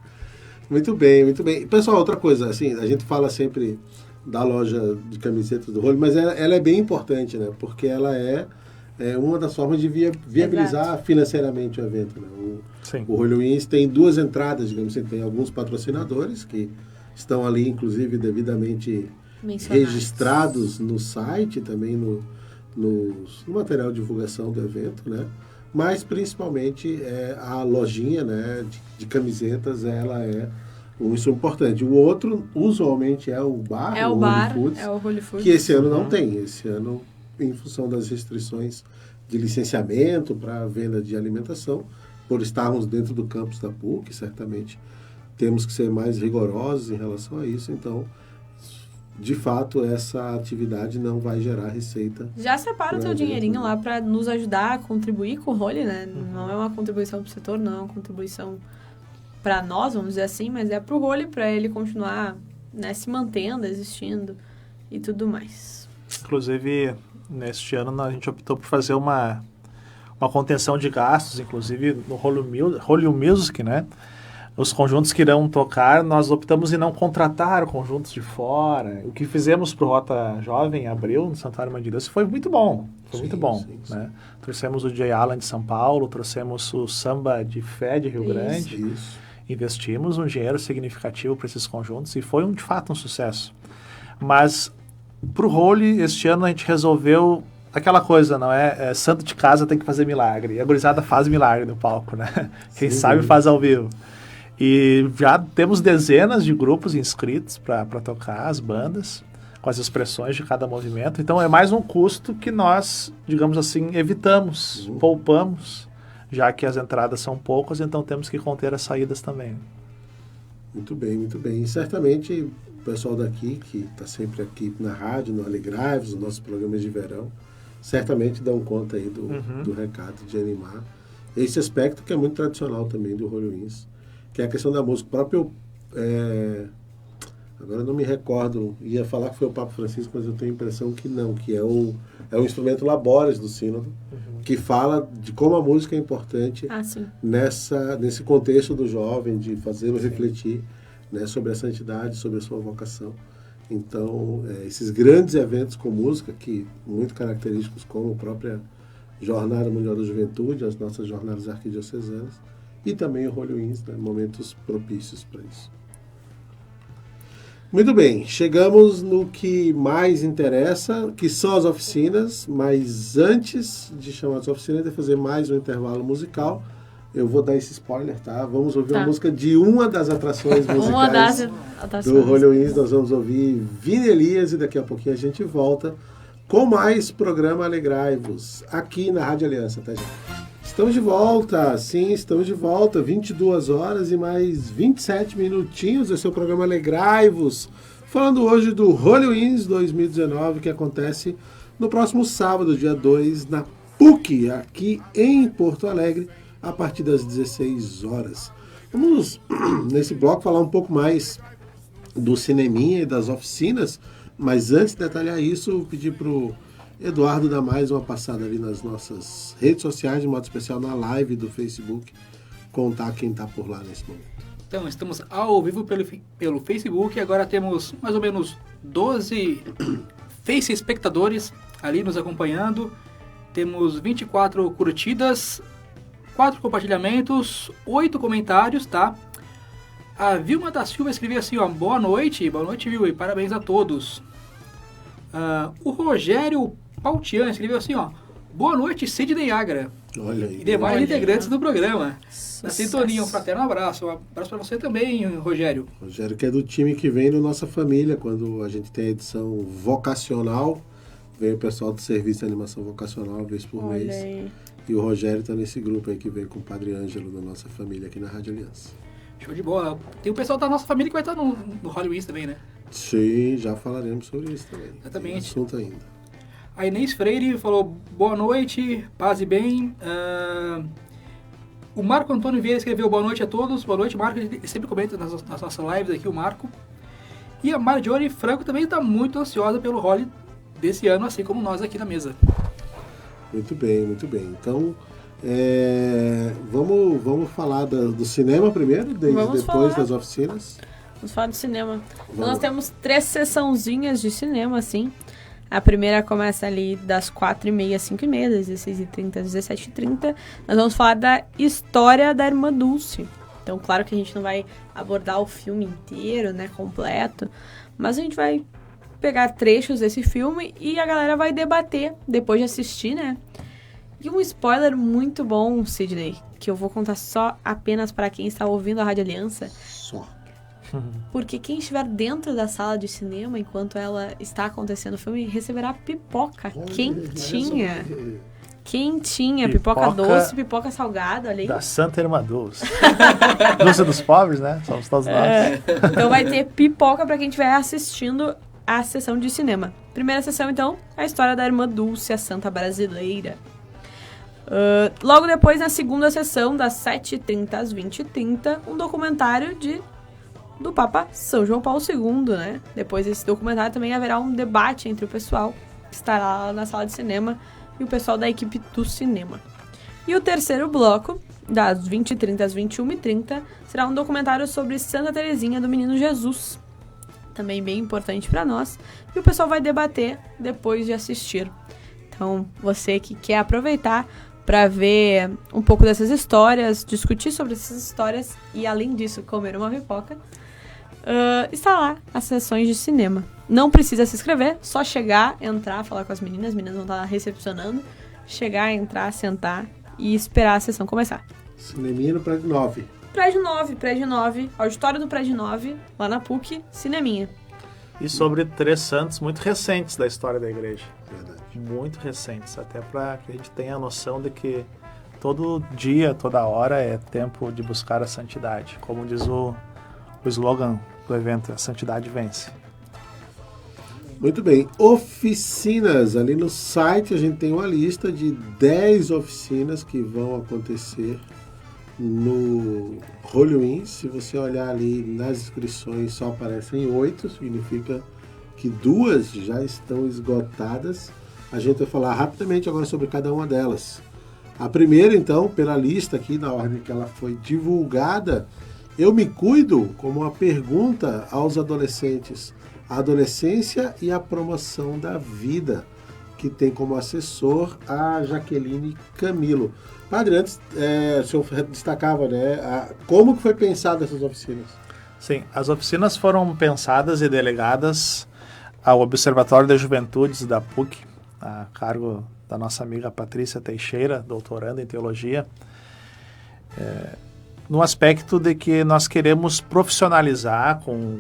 Muito bem, muito bem. Pessoal, outra coisa, assim, a gente fala sempre da loja de camisetas do Holy, mas ela é bem importante, né? Porque ela é uma das formas de viabilizar financeiramente o evento, né? Sim. O Holy Wings tem 2 entradas, digamos assim, tem alguns patrocinadores que estão ali, inclusive, devidamente Mencionados. registrados no site, também no material de divulgação do evento, né? Mas, principalmente, a lojinha, né, de camisetas, ela é isso importante. O outro, usualmente, é o bar, É o Holy bar, Foods, é o Holy Foods. que esse ano não tem. Esse ano, em função das restrições de licenciamento para venda de alimentação, por estarmos dentro do campus da PUC, certamente temos que ser mais rigorosos em relação a isso. Então, de fato, essa atividade não vai gerar receita. Já separa o teu Pra dinheirinho evento, lá pra nos ajudar a contribuir com o Holy, né? Não é uma contribuição pro setor, não é uma contribuição pra nós, vamos dizer assim, mas é pro Holy, pra ele continuar, né, se mantendo, existindo e tudo mais. Inclusive, neste ano, a gente optou por fazer uma contenção de gastos, inclusive no Holy Music, né? Os conjuntos que irão tocar, nós optamos em não contratar conjuntos de fora. O que fizemos para o Rota Jovem em abril, no Santuário Mãe de Deus, foi muito bom. Foi muito bom. Sim. Né? Trouxemos o Jay Allen de São Paulo, trouxemos o Samba de Fé de Rio Isso. Grande. Isso. Investimos um dinheiro significativo para esses conjuntos e foi de fato um sucesso. Mas para o Holy, este ano a gente resolveu aquela coisa, não é? Santo de casa tem que fazer milagre. E a gurizada faz milagre no palco, né? Quem sabe faz ao vivo. E já temos dezenas de grupos inscritos para tocar as bandas, com as expressões de cada movimento. Então é mais um custo que nós, digamos assim, evitamos, poupamos, já que as entradas são poucas, então temos que conter as saídas também. Muito bem, muito bem. E certamente o pessoal daqui, que está sempre aqui na rádio, no Alegraves, nos nossos programas de verão, certamente dão conta aí do recado de animar esse aspecto que é muito tradicional também do Holy Wings, que é a questão da música. O próprio, agora eu não me recordo, ia falar que foi o Papa Francisco, mas eu tenho a impressão que não, que é o instrumento Labores do Sínodo, que fala de como a música é importante Sim. nesse contexto do jovem, de fazê-lo refletir, né, sobre a santidade, sobre a sua vocação. Então, esses grandes eventos com música, que muito característicos, como a própria Jornada Mundial da Juventude, as nossas jornadas arquidiocesanas, e também o Holy Wings, né, momentos propícios para isso. Muito bem, chegamos no que mais interessa, que são as oficinas, mas antes de chamar as oficinas, de fazer mais um intervalo musical, eu vou dar esse spoiler, tá? Vamos ouvir uma música de uma das atrações musicais do Halloween. Nós vamos ouvir Vini Elias e daqui a pouquinho a gente volta com mais programa Alegrai-vos, aqui na Rádio Aliança, tá, gente? Estamos de volta, sim, estamos de volta, 22 horas e mais 27 minutinhos, esse é o programa Alegrai-vos, falando hoje do Halloween 2019, que acontece no próximo sábado, dia 2, na PUC, aqui em Porto Alegre, a partir das 16 horas. Vamos, nesse bloco, falar um pouco mais do cineminha e das oficinas, mas antes de detalhar isso, eu pedi para o Eduardo dar mais uma passada ali nas nossas redes sociais, de modo especial na live do Facebook, contar quem está por lá nesse momento. Então, estamos ao vivo pelo Facebook, agora temos mais ou menos 12 Face espectadores ali nos acompanhando, temos 24 curtidas, 4 compartilhamentos, 8 comentários, tá? A Vilma da Silva escreveu assim, ó, boa noite, Vilma, e parabéns a todos. O Rogério Pautian escreveu assim, ó, boa noite, Sidney Agra. Olha aí. E demais integrantes do programa. Na sintonia, um fraterno abraço. Um abraço para você também, Rogério. Rogério, que é do time que vem no Nossa Família, quando a gente tem a edição vocacional, vem o pessoal do Serviço de Animação Vocacional, uma vez por mês. Aí. E o Rogério está nesse grupo aí que vem com o Padre Ângelo da Nossa Família aqui na Rádio Aliança. Show de bola. Tem o pessoal da Nossa Família que vai estar no Halloween também, né? Sim, já falaremos sobre isso também. Exatamente. Tem assunto ainda. A Inês Freire falou, boa noite, paz e bem. O Marco Antônio Vieira escreveu, boa noite a todos. Boa noite, Marco. Ele sempre comenta nas nossas lives aqui, o Marco. E a Marjorie Franco também está muito ansiosa pelo Halloween desse ano, assim como nós aqui na mesa. Muito bem, muito bem. Então, vamos falar do cinema primeiro, depois das oficinas. Vamos falar do cinema. Então, nós temos 3 sessãozinhas de cinema, assim. A primeira começa ali das 4h30 às 5h30, das 16h30 às 17h30. Nós vamos falar da história da Irmã Dulce. Então, claro que a gente não vai abordar o filme inteiro, né, completo. Mas a gente vai pegar trechos desse filme e a galera vai debater depois de assistir, né? E um spoiler muito bom, Sidney, que eu vou contar só apenas para quem está ouvindo a Rádio Aliança. Só. Porque quem estiver dentro da sala de cinema enquanto ela está acontecendo o filme receberá pipoca quentinha. Quentinha, pipoca doce, pipoca salgada, olha aí. Da Santa Irmã Dulce. Dulce dos pobres, né? Somos todos nós. Então vai ter pipoca para quem estiver assistindo a sessão de cinema. Primeira sessão, então, a história da Irmã Dulce, a Santa Brasileira. Logo depois, na segunda sessão, das 7h30 às 20h30, um documentário do Papa São João Paulo II, né? Depois desse documentário também haverá um debate entre o pessoal que estará lá na sala de cinema e o pessoal da equipe do cinema. E o terceiro bloco, das 20h30 às 21h30, será um documentário sobre Santa Teresinha do Menino Jesus, também bem importante para nós, e o pessoal vai debater depois de assistir. Então, você que quer aproveitar para ver um pouco dessas histórias, discutir sobre essas histórias e, além disso, comer uma pipoca, está lá as sessões de cinema. Não precisa se inscrever, só chegar, entrar, falar com as meninas vão estar recepcionando, chegar, entrar, sentar e esperar a sessão começar. Cineminha no Prédio 9. Prédio 9, auditório do Prédio 9, lá na PUC, cineminha. E sobre 3 santos muito recentes da história da igreja. Verdade. Muito recentes, até para que a gente tenha a noção de que todo dia, toda hora é tempo de buscar a santidade. Como diz o slogan do evento, a santidade vence. Muito bem. Oficinas. Ali no site a gente tem uma lista de 10 oficinas que vão acontecer no Halloween. Se você olhar ali nas inscrições, só aparecem 8, significa que 2 já estão esgotadas. A gente vai falar rapidamente agora sobre cada uma delas. A primeira, então, pela lista aqui, na ordem que ela foi divulgada, eu me cuido como uma pergunta aos adolescentes. A adolescência e a promoção da vida, que tem como assessor a Jaqueline Camilo. Padre, antes o senhor destacava, né, como que foi pensado essas oficinas? Sim, as oficinas foram pensadas e delegadas ao Observatório das Juventudes da PUC, a cargo da nossa amiga Patrícia Teixeira, doutoranda em teologia, no aspecto de que nós queremos profissionalizar com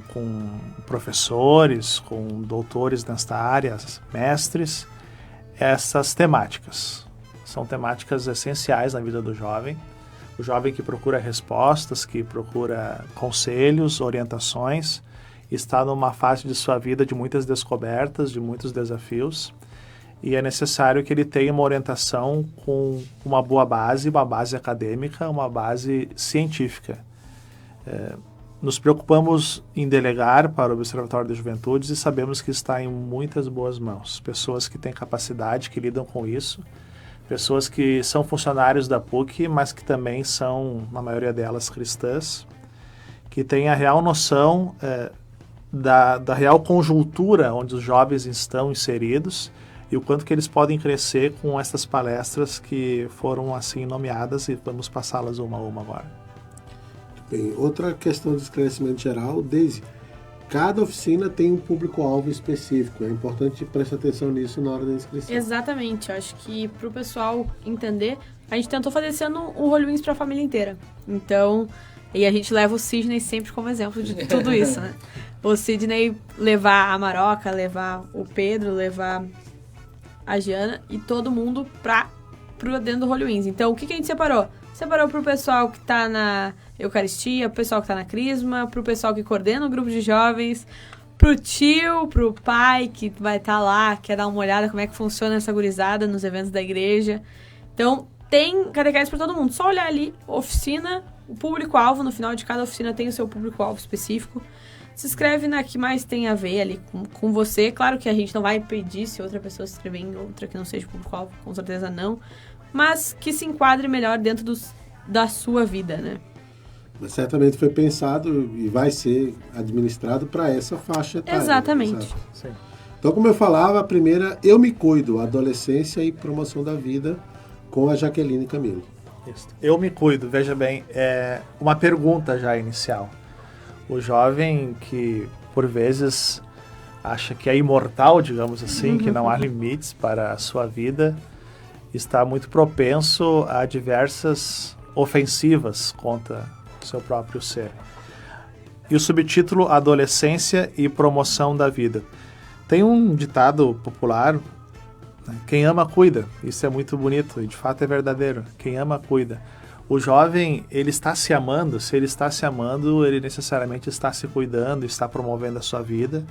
professores, com doutores nesta área, mestres, essas temáticas. São temáticas essenciais na vida do jovem. O jovem que procura respostas, que procura conselhos, orientações, está numa fase de sua vida de muitas descobertas, de muitos desafios, e é necessário que ele tenha uma orientação com uma boa base, uma base acadêmica, uma base científica. Nos preocupamos em delegar para o Observatório das Juventudes e sabemos que está em muitas boas mãos. Pessoas que têm capacidade, que lidam com isso, pessoas que são funcionários da PUC, mas que também são, na maioria delas, cristãs, que têm a real noção da real conjuntura onde os jovens estão inseridos e o quanto que eles podem crescer com essas palestras que foram assim nomeadas, e vamos passá-las uma a uma agora. Bem, outra questão de esclarecimento geral, Daisy, cada oficina tem um público-alvo específico, é importante prestar atenção nisso na hora da inscrição. Exatamente, eu acho que para o pessoal entender, a gente tentou fazer esse ano um Holy Wings para a família inteira. Então, e a gente leva o Sidney sempre como exemplo de tudo isso, né? O Sidney levar a Maroca, levar o Pedro, levar a Giana e todo mundo pro dentro do Holy Wings. Então, o que a gente separou? Separou pro pessoal que tá na Eucaristia, pro pessoal que tá na Crisma, pro pessoal que coordena o grupo de jovens, pro tio, pro pai que vai estar lá, quer dar uma olhada como é que funciona essa gurizada nos eventos da igreja. Então, tem catequese para todo mundo. Só olhar ali, oficina, o público-alvo, no final de cada oficina tem o seu público-alvo específico. Se inscreve na que mais tem a ver ali com você. Claro que a gente não vai pedir se outra pessoa se inscrever em outra que não seja público-alvo, com certeza não. Mas que se enquadre melhor dentro da sua vida, né? Mas certamente foi pensado e vai ser administrado para essa faixa etária. Exatamente. Né? Sim. Então, como eu falava, a primeira, Eu Me Cuido, Adolescência e Promoção da Vida, com a Jaqueline Camilo. Isso. Eu me cuido, veja bem, é uma pergunta já inicial. O jovem que, por vezes, acha que é imortal, digamos assim, que não há limites para a sua vida, está muito propenso a diversas ofensivas contra o seu próprio ser. E o subtítulo Adolescência e Promoção da Vida. Tem um ditado popular, né? Quem ama, cuida. Isso é muito bonito e, de fato, é verdadeiro. Quem ama, cuida. O jovem, ele está se amando. Se ele está se amando, ele necessariamente está se cuidando, está promovendo a sua vida,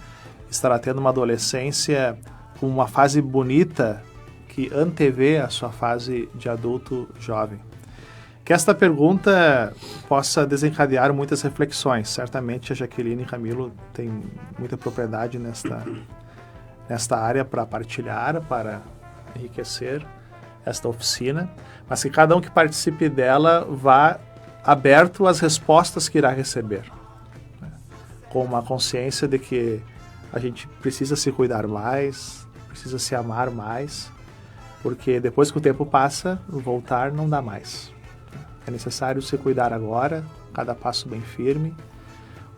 estará tendo uma adolescência com uma fase bonita que antevê a sua fase de adulto jovem. Que esta pergunta possa desencadear muitas reflexões. Certamente a Jaqueline e Camilo têm muita propriedade nesta área para partilhar, para enriquecer esta oficina, mas que cada um que participe dela vá aberto às respostas que irá receber, né? Com uma consciência de que a gente precisa se cuidar mais, precisa se amar mais, porque depois que o tempo passa, voltar não dá mais. É necessário se cuidar agora, cada passo bem firme.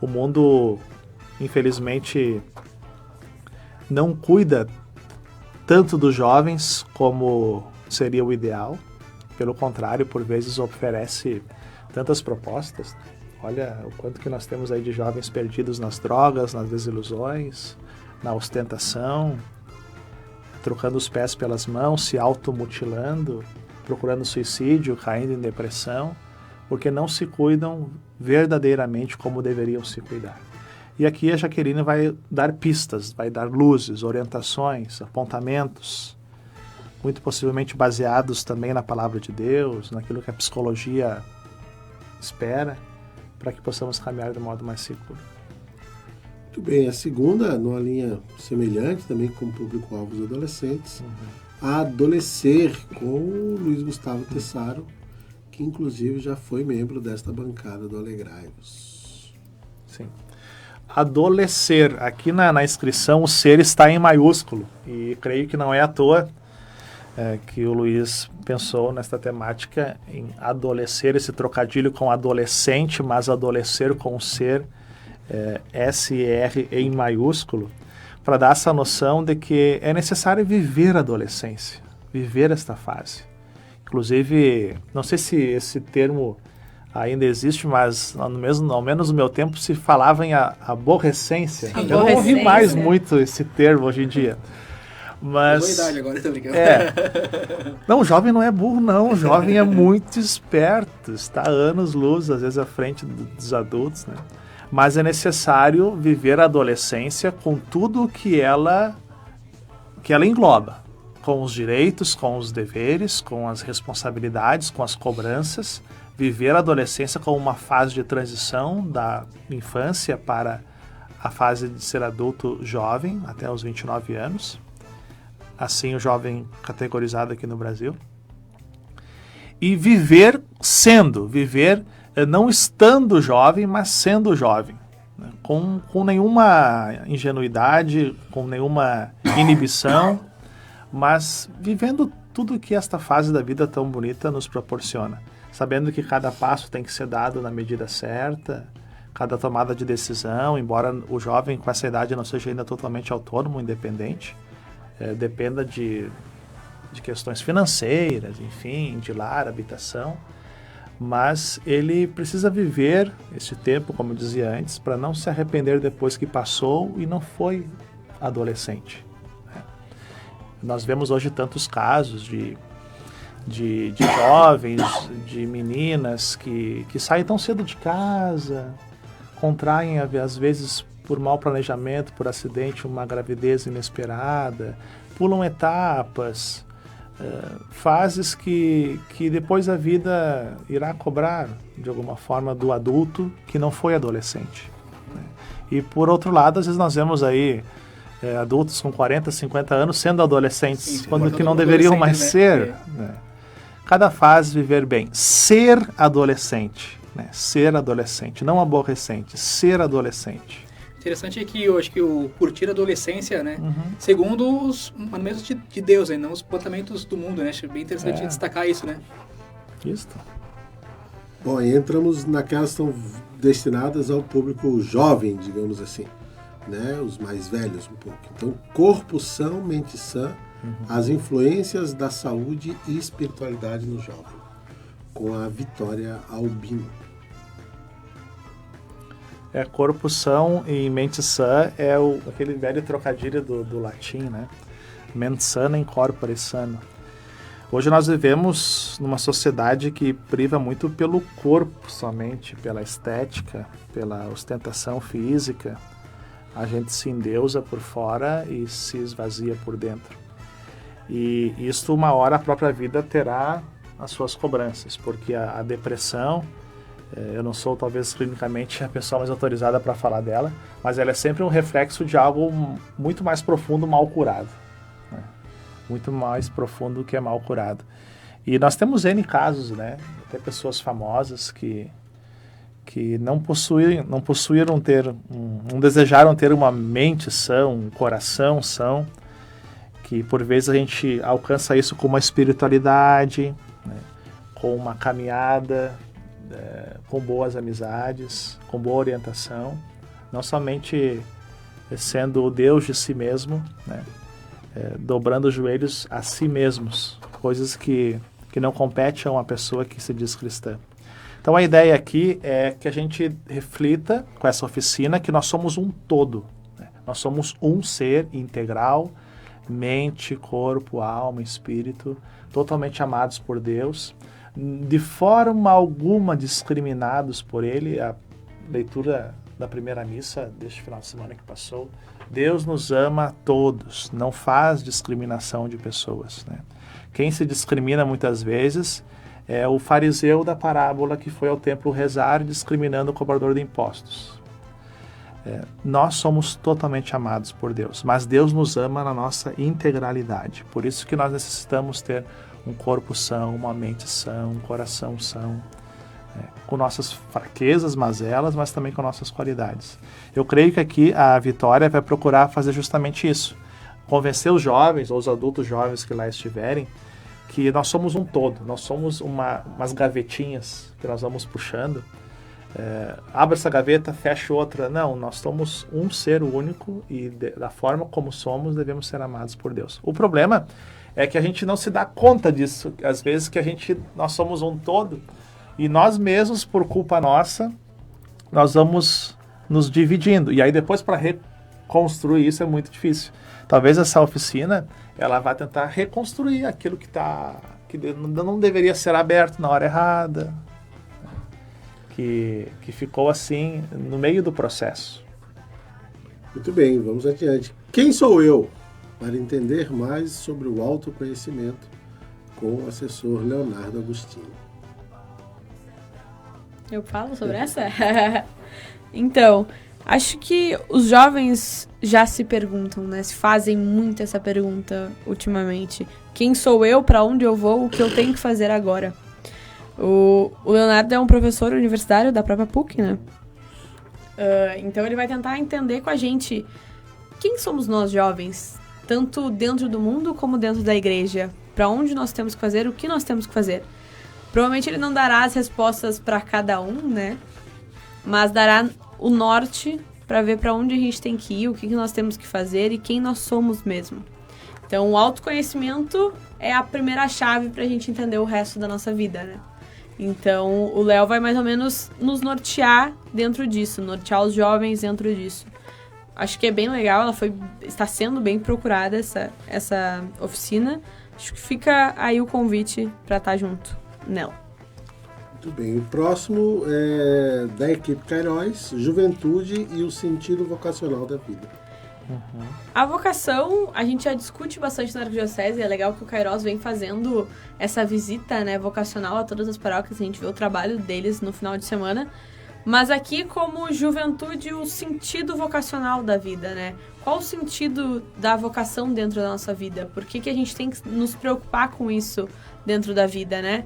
O mundo, infelizmente, não cuida tanto dos jovens como seria o ideal. Pelo contrário, por vezes oferece tantas propostas. Olha o quanto que nós temos aí de jovens perdidos nas drogas, nas desilusões, na ostentação, trocando os pés pelas mãos, se automutilando, procurando suicídio, caindo em depressão, porque não se cuidam verdadeiramente como deveriam se cuidar. E aqui a Jaqueline vai dar pistas, vai dar luzes, orientações, apontamentos, muito possivelmente baseados também na palavra de Deus, naquilo que a psicologia espera, para que possamos caminhar de modo mais seguro. Muito bem, a segunda, numa linha semelhante, também com o público-alvo dos adolescentes, a Adolescer, com o Luiz Gustavo Tessaro, que inclusive já foi membro desta bancada do Alegrai-vos. Sim. Adolescer, aqui na inscrição o ser está em maiúsculo, e creio que não é à toa que o Luiz pensou nesta temática em adolescer, esse trocadilho com adolescente, mas adolescer com o ser, SR em maiúsculo, para dar essa noção de que é necessário viver a adolescência, viver esta fase. Inclusive, não sei se esse termo ainda existe, mas ao menos no meu tempo se falava em aborrecência. Eu não ouvi mais muito esse termo hoje em dia. Mas, boa idade agora, tô brincando. Não, o jovem não é burro, não. O jovem é muito esperto, está anos-luz, às vezes, à frente dos adultos, né? Mas é necessário viver a adolescência com tudo que ela engloba, com os direitos, com os deveres, com as responsabilidades, com as cobranças. Viver a adolescência como uma fase de transição da infância para a fase de ser adulto jovem, até os 29 anos. Assim, o jovem categorizado aqui no Brasil. E viver não estando jovem, mas sendo jovem, né? Com nenhuma ingenuidade, com nenhuma inibição, mas vivendo tudo que esta fase da vida tão bonita nos proporciona, sabendo que cada passo tem que ser dado na medida certa, cada tomada de decisão, embora o jovem com essa idade não seja ainda totalmente autônomo, independente, dependa de questões financeiras, enfim, de lar, habitação, mas ele precisa viver esse tempo, como eu dizia antes, para não se arrepender depois que passou e não foi adolescente. Nós vemos hoje tantos casos de jovens, de meninas que saem tão cedo de casa, contraem às vezes por mau planejamento, por acidente, uma gravidez inesperada, pulam etapas, fases que depois a vida irá cobrar, de alguma forma, do adulto que não foi adolescente. Né? E, por outro lado, às vezes nós vemos aí adultos com 40, 50 anos sendo adolescentes, sim, quando que não deveriam mais ser. Né? Cada fase viver bem. Ser adolescente, né? Ser adolescente, não aborrecente, ser adolescente. Interessante é que eu acho que o curtir a adolescência, né, segundo os mandamentos de Deus, né, não os comportamentos do mundo, né, acho bem interessante destacar isso, né. Isso. Bom, e entramos naquelas que estão destinadas ao público jovem, digamos assim, né, os mais velhos um pouco. Então, corpo são, mente sã, as influências da saúde e espiritualidade no jovem, com a Vitória Albino. Corpo são e mente sã aquele velho trocadilho do latim, né? Mente sana in corpore sano. Hoje nós vivemos numa sociedade que priva muito pelo corpo somente, pela estética, pela ostentação física. A gente se endeusa por fora e se esvazia por dentro. E isto, uma hora, a própria vida terá as suas cobranças, porque a depressão, eu não sou talvez clinicamente a pessoa mais autorizada para falar dela, mas ela é sempre um reflexo de algo muito mais profundo, mal curado, né? Muito mais profundo que é mal curado. E nós temos N casos, né? Até pessoas famosas que não possuíram ter, não desejaram ter uma mente sã, um coração são, que por vezes a gente alcança isso com uma espiritualidade, né? Com uma caminhada, com boas amizades, com boa orientação, não somente sendo o Deus de si mesmo, né? Dobrando os joelhos a si mesmos, coisas que não competem a uma pessoa que se diz cristã. Então a ideia aqui é que a gente reflita com essa oficina que nós somos um todo, né? Nós somos um ser integral, mente, corpo, alma, espírito, totalmente amados por Deus, de forma alguma discriminados por Ele. A leitura da primeira missa deste final de semana que passou, Deus nos ama a todos, não faz discriminação de pessoas, né? Quem se discrimina muitas vezes é o fariseu da parábola que foi ao templo rezar discriminando o cobrador de impostos. Nós somos totalmente amados por Deus, mas Deus nos ama na nossa integralidade. Por isso que nós necessitamos ter um corpo são, uma mente sã, um coração são, com nossas fraquezas, mazelas, mas também com nossas qualidades. Eu creio que aqui a Vitória vai procurar fazer justamente isso, convencer os jovens ou os adultos jovens que lá estiverem que nós somos um todo, nós somos umas gavetinhas que nós vamos puxando, abre essa gaveta, fecha outra. Não, nós somos um ser único e da forma como somos, devemos ser amados por Deus. O problema é que a gente não se dá conta disso. Às vezes que nós somos um todo e nós mesmos, por culpa nossa, nós vamos nos dividindo. E aí depois para reconstruir isso é muito difícil. Talvez essa oficina, ela vai tentar reconstruir aquilo que não deveria ser aberto na hora errada, que ficou assim no meio do processo. Muito bem, vamos adiante. Quem sou eu? Para entender mais sobre o autoconhecimento com o assessor Leonardo Agostinho. Eu falo sobre essa? Então, acho que os jovens já se perguntam, né? Se fazem muito essa pergunta ultimamente. Quem sou eu? Para onde eu vou? O que eu tenho que fazer agora? O Leonardo é um professor universitário da própria PUC, né? Então ele vai tentar entender com a gente quem somos nós jovens, tanto dentro do mundo como dentro da igreja. Para onde nós temos que fazer, o que nós temos que fazer. Provavelmente ele não dará as respostas para cada um, né? Mas dará o norte para ver para onde a gente tem que ir, o que nós temos que fazer e quem nós somos mesmo. Então o autoconhecimento é a primeira chave para a gente entender o resto da nossa vida, né? Então, o Léo vai mais ou menos nos nortear dentro disso, nortear os jovens dentro disso. Acho que é bem legal, está sendo bem procurada essa oficina. Acho que fica aí o convite para estar junto nela. Muito bem, o próximo é da equipe Queiroz, Juventude e o Sentido Vocacional da Vida. A vocação, a gente já discute bastante na Arquidiocese, é legal que o Queiroz vem fazendo essa visita, né, vocacional a todas as paróquias, a gente vê o trabalho deles no final de semana, mas aqui como juventude, o sentido vocacional da vida, né? Qual o sentido da vocação dentro da nossa vida? Por que a gente tem que nos preocupar com isso dentro da vida, né?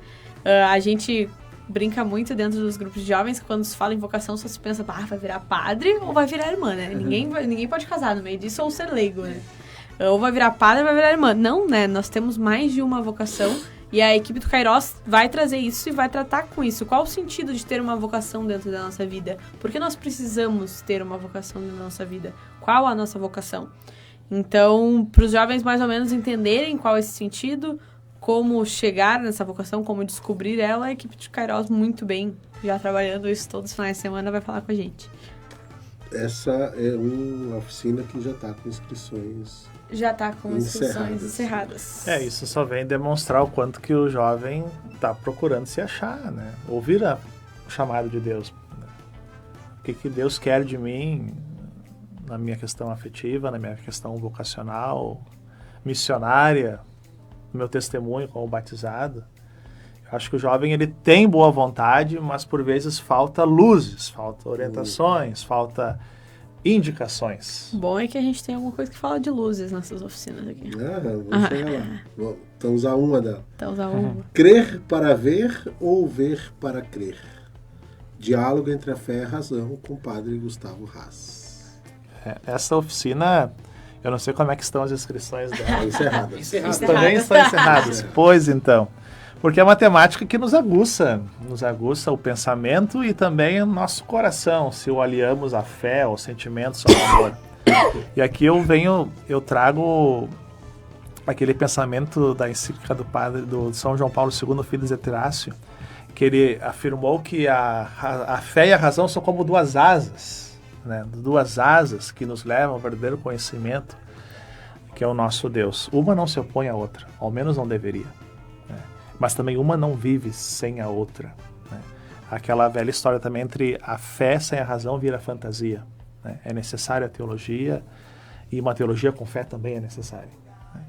A gente brinca muito dentro dos grupos de jovens, que quando se fala em vocação só se pensa, vai virar padre ou vai virar irmã, né? Ninguém pode casar no meio disso ou ser leigo, né? Ou vai virar padre ou vai virar irmã. Não, né? Nós temos mais de uma vocação e a equipe do Queiroz vai trazer isso e vai tratar com isso. Qual o sentido de ter uma vocação dentro da nossa vida? Por que nós precisamos ter uma vocação dentro da nossa vida? Qual a nossa vocação? Então, para os jovens mais ou menos entenderem qual é esse sentido, como chegar nessa vocação, como descobrir ela, a equipe de Queiroz muito bem, já trabalhando isso todos os finais de semana, vai falar com a gente. Essa é uma oficina que já está com inscrições. Já está com inscrições encerradas. Isso só vem demonstrar o quanto que o jovem está procurando se achar, né? Ouvir o chamado de Deus. Né? O que Deus quer de mim na minha questão afetiva, na minha questão vocacional, missionária, no meu testemunho como batizado. Eu acho que o jovem ele tem boa vontade, mas por vezes falta luzes, falta orientações, falta indicações. Bom é que a gente tem alguma coisa que fala de luzes nessas oficinas aqui. Vamos chegar lá. Então usar uma dela. Crer para ver ou ver para crer. Diálogo entre a fé e a razão, com o padre Gustavo Haas. Essa oficina, eu não sei como é que estão as inscrições dela. Encerradas. Também estão encerradas. Pois então. Porque é uma temática que nos aguça o pensamento e também o nosso coração, se o aliamos à fé, aos sentimentos, ao amor. E aqui eu trago aquele pensamento da encíclica do São João Paulo II, Fides et Ratio, que ele afirmou que a fé e a razão são como duas asas, né? Duas asas que nos levam ao verdadeiro conhecimento, que é o nosso Deus. Uma não se opõe à outra, ao menos não deveria. Mas também uma não vive sem a outra. Né? Aquela velha história também entre a fé sem a razão vira fantasia. Né? É necessária a teologia e uma teologia com fé também é necessária. Né?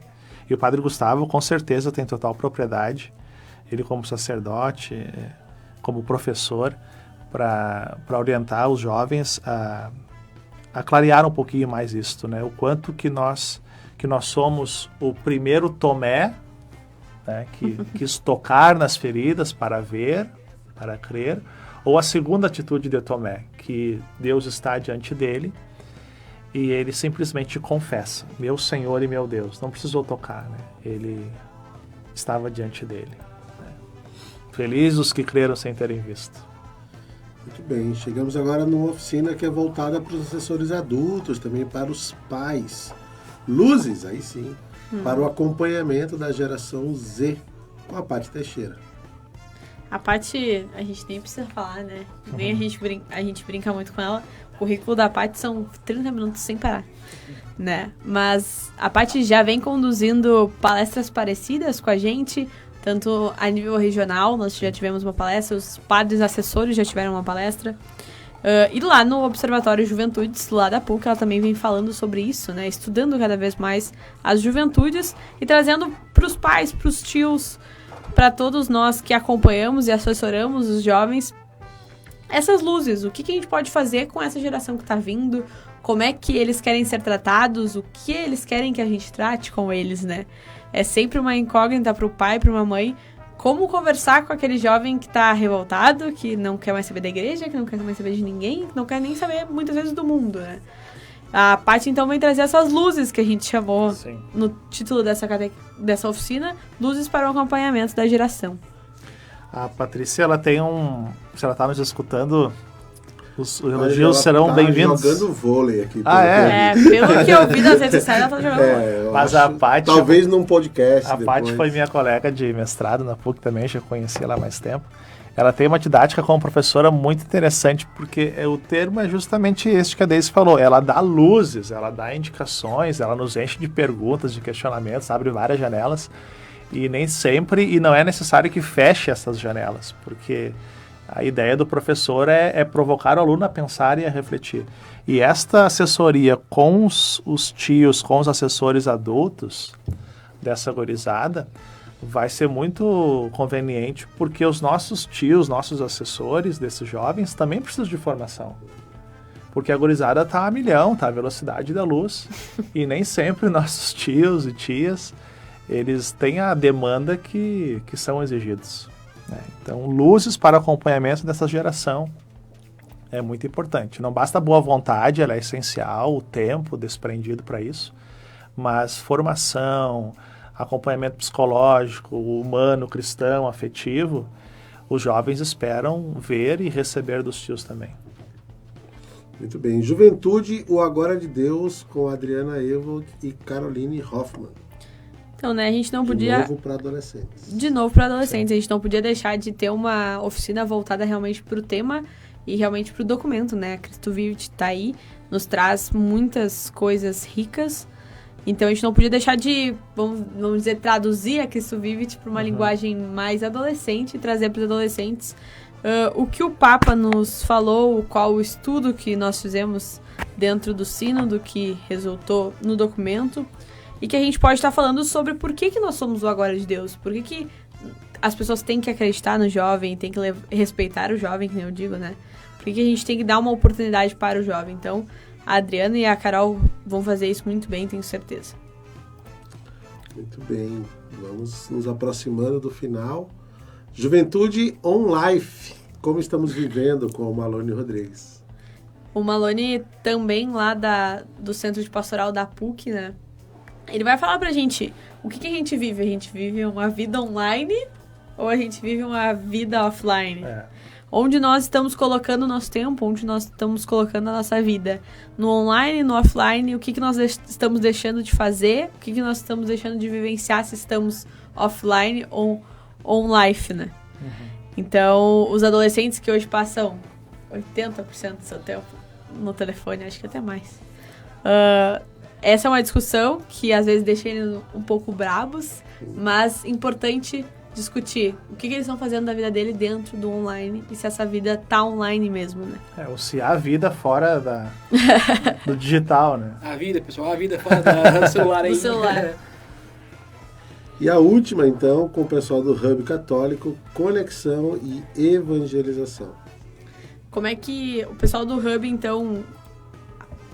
E o Padre Gustavo com certeza tem total propriedade, ele como sacerdote, como professor, para orientar os jovens a clarear um pouquinho mais isto, né? O quanto que nós somos o primeiro Tomé, né, que quis tocar nas feridas para ver, para crer, ou a segunda atitude de Tomé, que Deus está diante dele e ele simplesmente confessa, meu Senhor e meu Deus, não precisou tocar, né? Ele estava diante dele. Né? Felizes os que creram sem terem visto. Muito bem, chegamos agora numa oficina que é voltada para os assessores adultos, também para os pais. Luzes, aí sim, para o acompanhamento da geração Z, com a Paty Teixeira. A Paty, a gente nem precisa falar, né? Nem a gente brinca muito com ela. O currículo da Paty são 30 minutos sem parar, né? Mas a Paty já vem conduzindo palestras parecidas com a gente, tanto a nível regional, nós já tivemos uma palestra, os padres assessores já tiveram uma palestra. E lá no Observatório Juventudes, lá da PUC, ela também vem falando sobre isso, né? Estudando cada vez mais as juventudes e trazendo para os pais, para os tios, para todos nós que acompanhamos e assessoramos os jovens, essas luzes. O que a gente pode fazer com essa geração que está vindo, como é que eles querem ser tratados, o que eles querem que a gente trate com eles, né? É sempre uma incógnita para o pai, para uma mãe, como conversar com aquele jovem que está revoltado, que não quer mais saber da igreja, que não quer mais saber de ninguém, que não quer nem saber, muitas vezes, do mundo, né? A Paty, então, vem trazer essas luzes que a gente chamou no título dessa oficina, luzes para o acompanhamento da geração. A Patrícia, ela tem se ela está nos escutando, os elogios serão bem-vindos. Jogando vôlei aqui. Pelo que eu vi das redes sociais, ela tá jogando vôlei. Mas a Paty... Talvez num podcast A Paty foi minha colega de mestrado na PUC também, já conheci ela há mais tempo. Ela tem uma didática como professora muito interessante, porque o termo é justamente este que a Deise falou. Ela dá luzes, ela dá indicações, ela nos enche de perguntas, de questionamentos, abre várias janelas. E nem sempre, e não é necessário que feche essas janelas, porque a ideia do professor é provocar o aluno a pensar e a refletir. E esta assessoria com os tios, com os assessores adultos dessa gurizada, vai ser muito conveniente, porque os nossos tios, nossos assessores desses jovens também precisam de formação. Porque a gurizada está a milhão, está a velocidade da luz, e nem sempre nossos tios e tias, eles têm a demanda que são exigidos, né? Então, luzes para acompanhamento dessa geração é muito importante. Não basta boa vontade, ela é essencial, o tempo desprendido para isso, mas formação, acompanhamento psicológico, humano, cristão, afetivo, os jovens esperam ver e receber dos tios também. Muito bem. Juventude, o Agora de Deus, com Adriana Evold e Caroline Hoffman. Então, né, a gente não podia... De novo para adolescentes. De novo para adolescentes. Sim. A gente não podia deixar de ter uma oficina voltada realmente para o tema e realmente para o documento, né? Cristo Vive está aí, nos muitas coisas ricas. Então, a gente não podia deixar de, vamos dizer, traduzir a Cristo Vive para uma linguagem mais adolescente e trazer para os adolescentes o que o Papa nos falou, qual o estudo que nós fizemos dentro do sínodo que resultou no documento, e que a gente pode estar falando sobre por que nós somos o Agora de Deus, por que as pessoas têm que acreditar no jovem, têm que respeitar o jovem, que nem eu digo, né? Por que a gente tem que dar uma oportunidade para o jovem. Então, a Adriana e a Carol vão fazer isso muito bem, tenho certeza. Muito bem, vamos nos aproximando do final. Juventude on Life, como estamos vivendo com o Malone Rodrigues. O Malone também lá do Centro de Pastoral da PUC, né? Ele vai falar pra gente o que a gente vive. A gente vive uma vida online ou a gente vive uma vida offline? Onde nós estamos colocando o nosso tempo, onde nós estamos colocando a nossa vida. No online, no offline, o que nós estamos deixando de fazer, o que nós estamos deixando de vivenciar se estamos offline ou on-life, né? Então, os adolescentes que hoje passam 80% do seu tempo no telefone, acho que até mais. Essa é uma discussão que às vezes deixa eles um pouco brabos, mas importante discutir o que eles estão fazendo da vida dele dentro do online e se essa vida tá online mesmo, né? Ou se há vida fora do digital, né? A vida, pessoal, a vida fora do celular aí. Do celular. E a última, então, com o pessoal do Hub Católico, conexão e evangelização. Como é que o pessoal do Hub, então,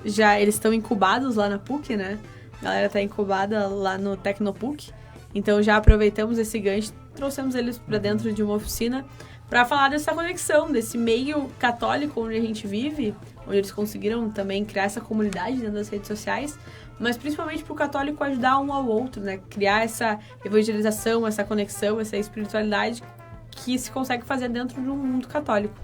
eles estão incubados lá na PUC, né? A galera está incubada lá no Tecnopuc. Então, já aproveitamos esse gancho, trouxemos eles para dentro de uma oficina para falar dessa conexão, desse meio católico onde a gente vive, onde eles conseguiram também criar essa comunidade dentro das redes sociais, mas principalmente para o católico ajudar um ao outro, né? Criar essa evangelização, essa conexão, essa espiritualidade que se consegue fazer dentro de um mundo católico.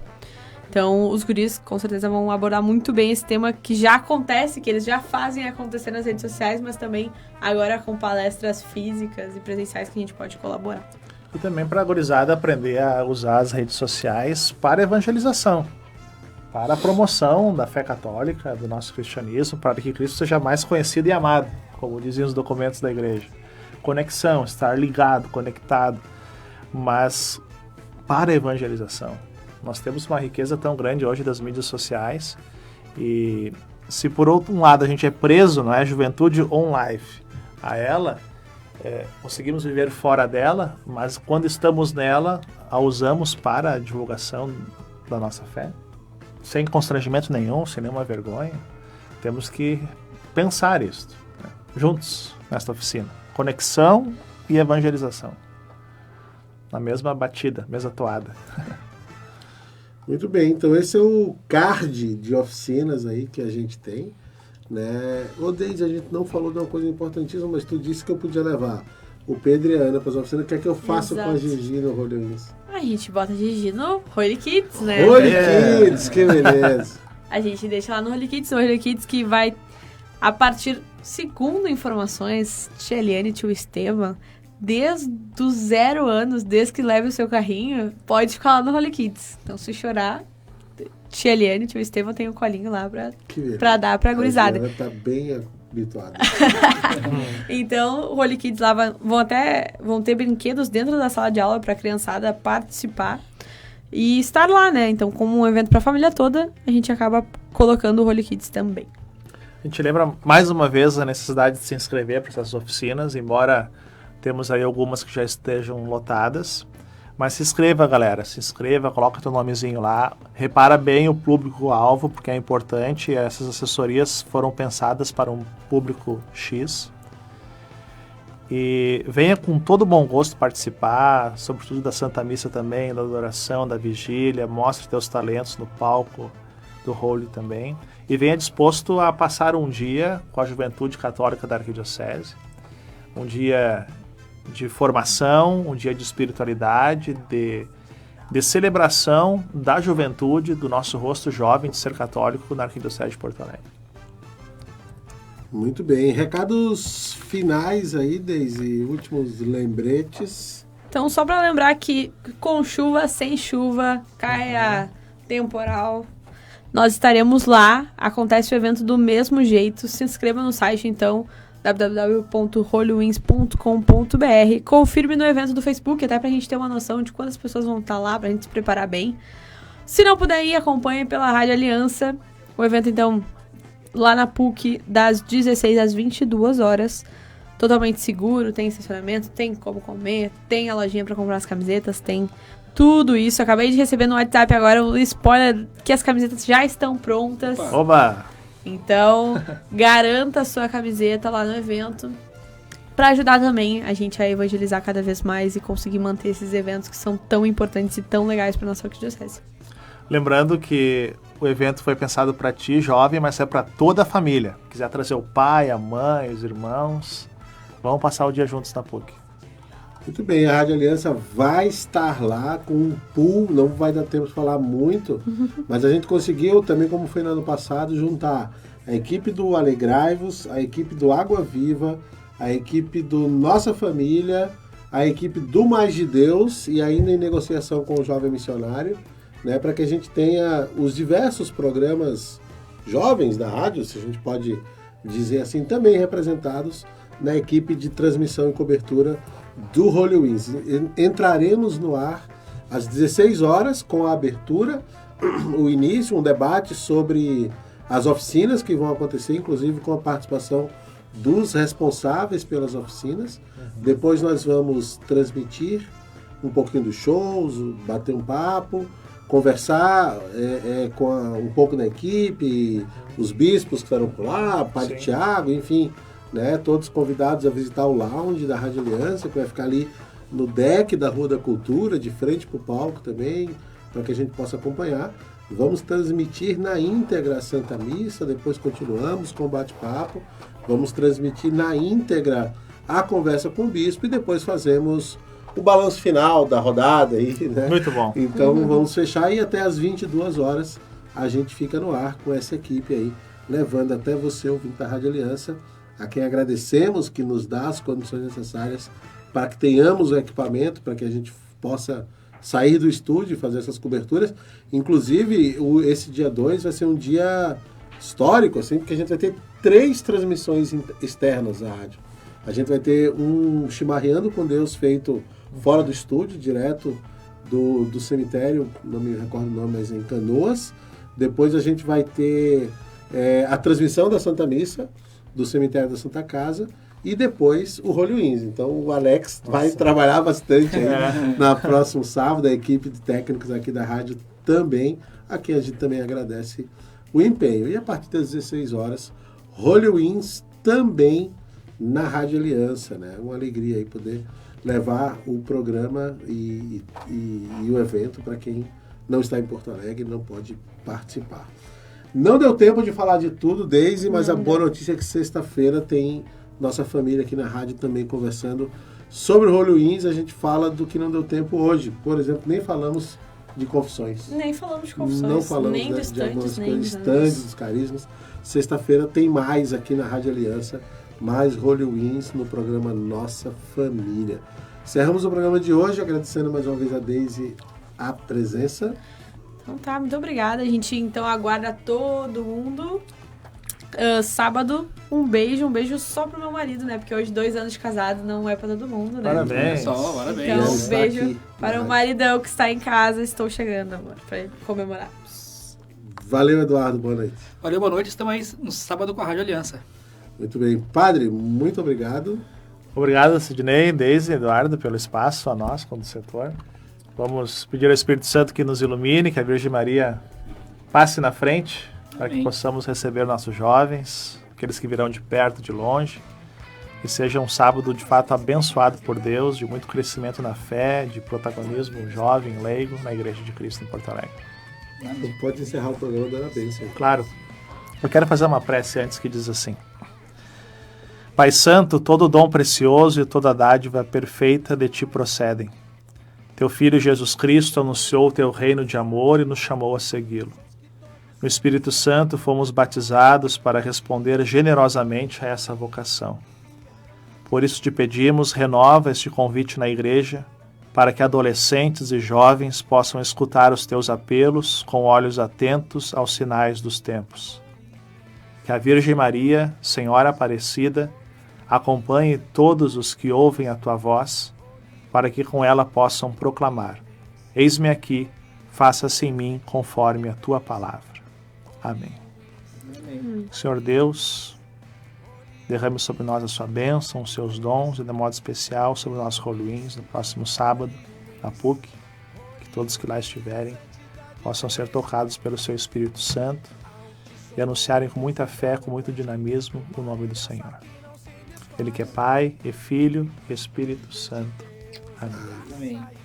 Então, os guris com certeza vão abordar muito bem esse tema que já acontece, que eles já fazem acontecer nas redes sociais, mas também agora com palestras físicas e presenciais que a gente pode colaborar. E também para a gurizada aprender a usar as redes sociais para evangelização, para a promoção da fé católica, do nosso cristianismo, para que Cristo seja mais conhecido e amado, como diziam os documentos da igreja. Conexão, estar ligado, conectado, mas para a evangelização. Nós temos uma riqueza tão grande hoje das mídias sociais e se por outro lado a gente é preso, não é, a juventude on-live, a ela, conseguimos viver fora dela, mas quando estamos nela, a usamos para a divulgação da nossa fé, sem constrangimento nenhum, sem nenhuma vergonha. Temos que pensar isto, né, juntos nesta oficina. Conexão e evangelização. Na mesma batida, mesma toada. Muito bem, então esse é o card de oficinas aí que a gente tem, né? Ô Deise, a gente não falou de uma coisa importantíssima, mas tu disse que eu podia levar o Pedro e a Ana para as oficinas. O que é que eu faço com a Gigi no Holy Wings? A gente bota a Gigi no Holy Kids, né? Holy Kids, que beleza! A gente deixa lá no Holy Kids, que vai, a partir, segundo informações, tia Eliane e tio Estevam, desde os 0 anos, desde que leve o seu carrinho, pode ficar lá no Holy Kids. Então, se chorar, tia Eliane e tio Estevam tem um colinho lá pra dar pra gurizada. Ela tá bem habituada. Então, o Holy Kids lá vão ter brinquedos dentro da sala de aula pra criançada participar e estar lá, né? Então, como um evento pra família toda, a gente acaba colocando o Holy Kids também. A gente lembra mais uma vez a necessidade de se inscrever para essas oficinas, embora temos aí algumas que já estejam lotadas. Mas se inscreva, galera. Se inscreva, coloca teu nomezinho lá. Repara bem o público-alvo, porque é importante. Essas assessorias foram pensadas para um público X. E venha com todo bom gosto participar, sobretudo da Santa Missa também, da adoração, da vigília. Mostre teus talentos no palco do Holy também. E venha disposto a passar um dia com a juventude católica da Arquidiocese. Um dia de formação, um dia de espiritualidade, de celebração da juventude, do nosso rosto jovem de ser católico na Arquidiocese de Porto Alegre. Muito bem. Recados finais aí, Deise, últimos lembretes. Então, só para lembrar que com chuva, sem chuva, caia temporal, nós estaremos lá. Acontece o evento do mesmo jeito. Se inscreva no site, então, www.holywings.com.br. Confirme no evento do Facebook, até pra gente ter uma noção de quantas pessoas vão estar lá, pra gente se preparar bem. Se não puder ir, acompanhe pela Rádio Aliança. O evento, então, lá na PUC, das 16 às 22 horas. Totalmente seguro, tem estacionamento, tem como comer, tem a lojinha pra comprar as camisetas, tem tudo isso. Acabei de receber no WhatsApp agora o spoiler que as camisetas já estão prontas. Oba! Então, garanta a sua camiseta lá no evento para ajudar também a gente a evangelizar cada vez mais e conseguir manter esses eventos que são tão importantes e tão legais para nossa arquidiocese. Lembrando que o evento foi pensado para ti, jovem, mas é para toda a família. Quiser trazer o pai, a mãe, os irmãos, vamos passar o dia juntos na PUC. Muito bem, a Rádio Aliança vai estar lá com um pool, não vai dar tempo de falar muito, mas a gente conseguiu também, como foi no ano passado, juntar a equipe do Alegrai-vos, a equipe do Água Viva, a equipe do Nossa Família, a equipe do Mais de Deus e ainda em negociação com o Jovem Missionário, né, para que a gente tenha os diversos programas jovens da rádio, se a gente pode dizer assim, também representados na equipe de transmissão e cobertura do Holy Wings. Entraremos no ar às 16 horas com a abertura, o início, um debate sobre as oficinas que vão acontecer, inclusive com a participação dos responsáveis pelas oficinas. Depois nós vamos transmitir um pouquinho dos shows, bater um papo, conversar com um pouco da equipe, os bispos que estarão por lá, Padre Tiago, enfim, né, todos convidados a visitar o lounge da Rádio Aliança, que vai ficar ali no deck da Rua da Cultura, de frente para o palco também, para que a gente possa acompanhar. Vamos transmitir na íntegra a Santa Missa, depois continuamos com o bate-papo, vamos transmitir na íntegra a conversa com o bispo e depois fazemos o balanço final da rodada aí, né? Muito bom. Então vamos fechar e até às 22 horas a gente fica no ar com essa equipe aí, levando até você, ouvinte da Rádio Aliança, a quem agradecemos que nos dá as condições necessárias para que tenhamos o equipamento, para que a gente possa sair do estúdio e fazer essas coberturas. Inclusive, esse dia 2 vai ser um dia histórico, assim, porque a gente vai ter 3 transmissões externas à rádio. A gente vai ter um Chimarreando com Deus feito fora do estúdio, direto do cemitério, não me recordo o nome, mas em Canoas. Depois a gente vai ter a transmissão da Santa Missa, do cemitério da Santa Casa, e depois o Holy Wings. Então o Alex vai trabalhar bastante aí na próximo sábado, a equipe de técnicos aqui da rádio também, a quem a gente também agradece o empenho. E a partir das 16 horas, Holy Wings também na Rádio Aliança, né? Uma alegria aí poder levar o programa e o evento para quem não está em Porto Alegre e não pode participar. Não deu tempo de falar de tudo, Daisy, mas a boa notícia é que sexta-feira tem nossa família aqui na rádio também conversando sobre o Holy Wings. A gente fala do que não deu tempo hoje. Por exemplo, nem falamos de confissões. Nem falamos de confissões. Não falamos nem de dos algumas estandes, nem coisas, dos estandes, dos carismas. Sexta-feira tem mais aqui na Rádio Aliança, mais Holy Wings no programa Nossa Família. Encerramos o programa de hoje, agradecendo mais uma vez a Daisy a presença. Então tá, muito obrigada. A gente então aguarda todo mundo. Sábado, um beijo só pro meu marido, né? Porque hoje 2 anos de casado não é pra todo mundo, né? Parabéns. Parabéns. Então, um Está beijo aqui para na o maridão que está em casa. Estou chegando, amor, pra comemorarmos. Valeu, Eduardo. Boa noite. Valeu, boa noite. Estamos aí no sábado com a Rádio Aliança. Muito bem. Padre, muito obrigado. Obrigado, Sidney, Deise, Eduardo, pelo espaço a nós, como setor. Vamos pedir ao Espírito Santo que nos ilumine, que a Virgem Maria passe na frente, para que possamos receber nossos jovens, aqueles que virão de perto, de longe. Que seja um sábado, de fato, abençoado por Deus, de muito crescimento na fé, de protagonismo jovem, leigo, na Igreja de Cristo em Porto Alegre. Pode encerrar o programa dando a bênção. Claro. Eu quero fazer uma prece antes que diz assim: Pai Santo, todo dom precioso e toda dádiva perfeita de Ti procedem. Teu Filho Jesus Cristo anunciou o Teu reino de amor e nos chamou a segui-lo. No Espírito Santo fomos batizados para responder generosamente a essa vocação. Por isso te pedimos, renova este convite na Igreja, para que adolescentes e jovens possam escutar os Teus apelos com olhos atentos aos sinais dos tempos. Que a Virgem Maria, Senhora Aparecida, acompanhe todos os que ouvem a Tua voz, para que com ela possam proclamar: Eis-me aqui, faça-se em mim conforme a Tua palavra. Amém. Senhor Deus, derrame sobre nós a Sua bênção, os Seus dons, e de modo especial sobre o nosso Holy Wings, no próximo sábado, na PUC, que todos que lá estiverem possam ser tocados pelo Seu Espírito Santo e anunciarem com muita fé, com muito dinamismo, o nome do Senhor. Ele que é Pai, e Filho, e Espírito Santo. Amém. Amém.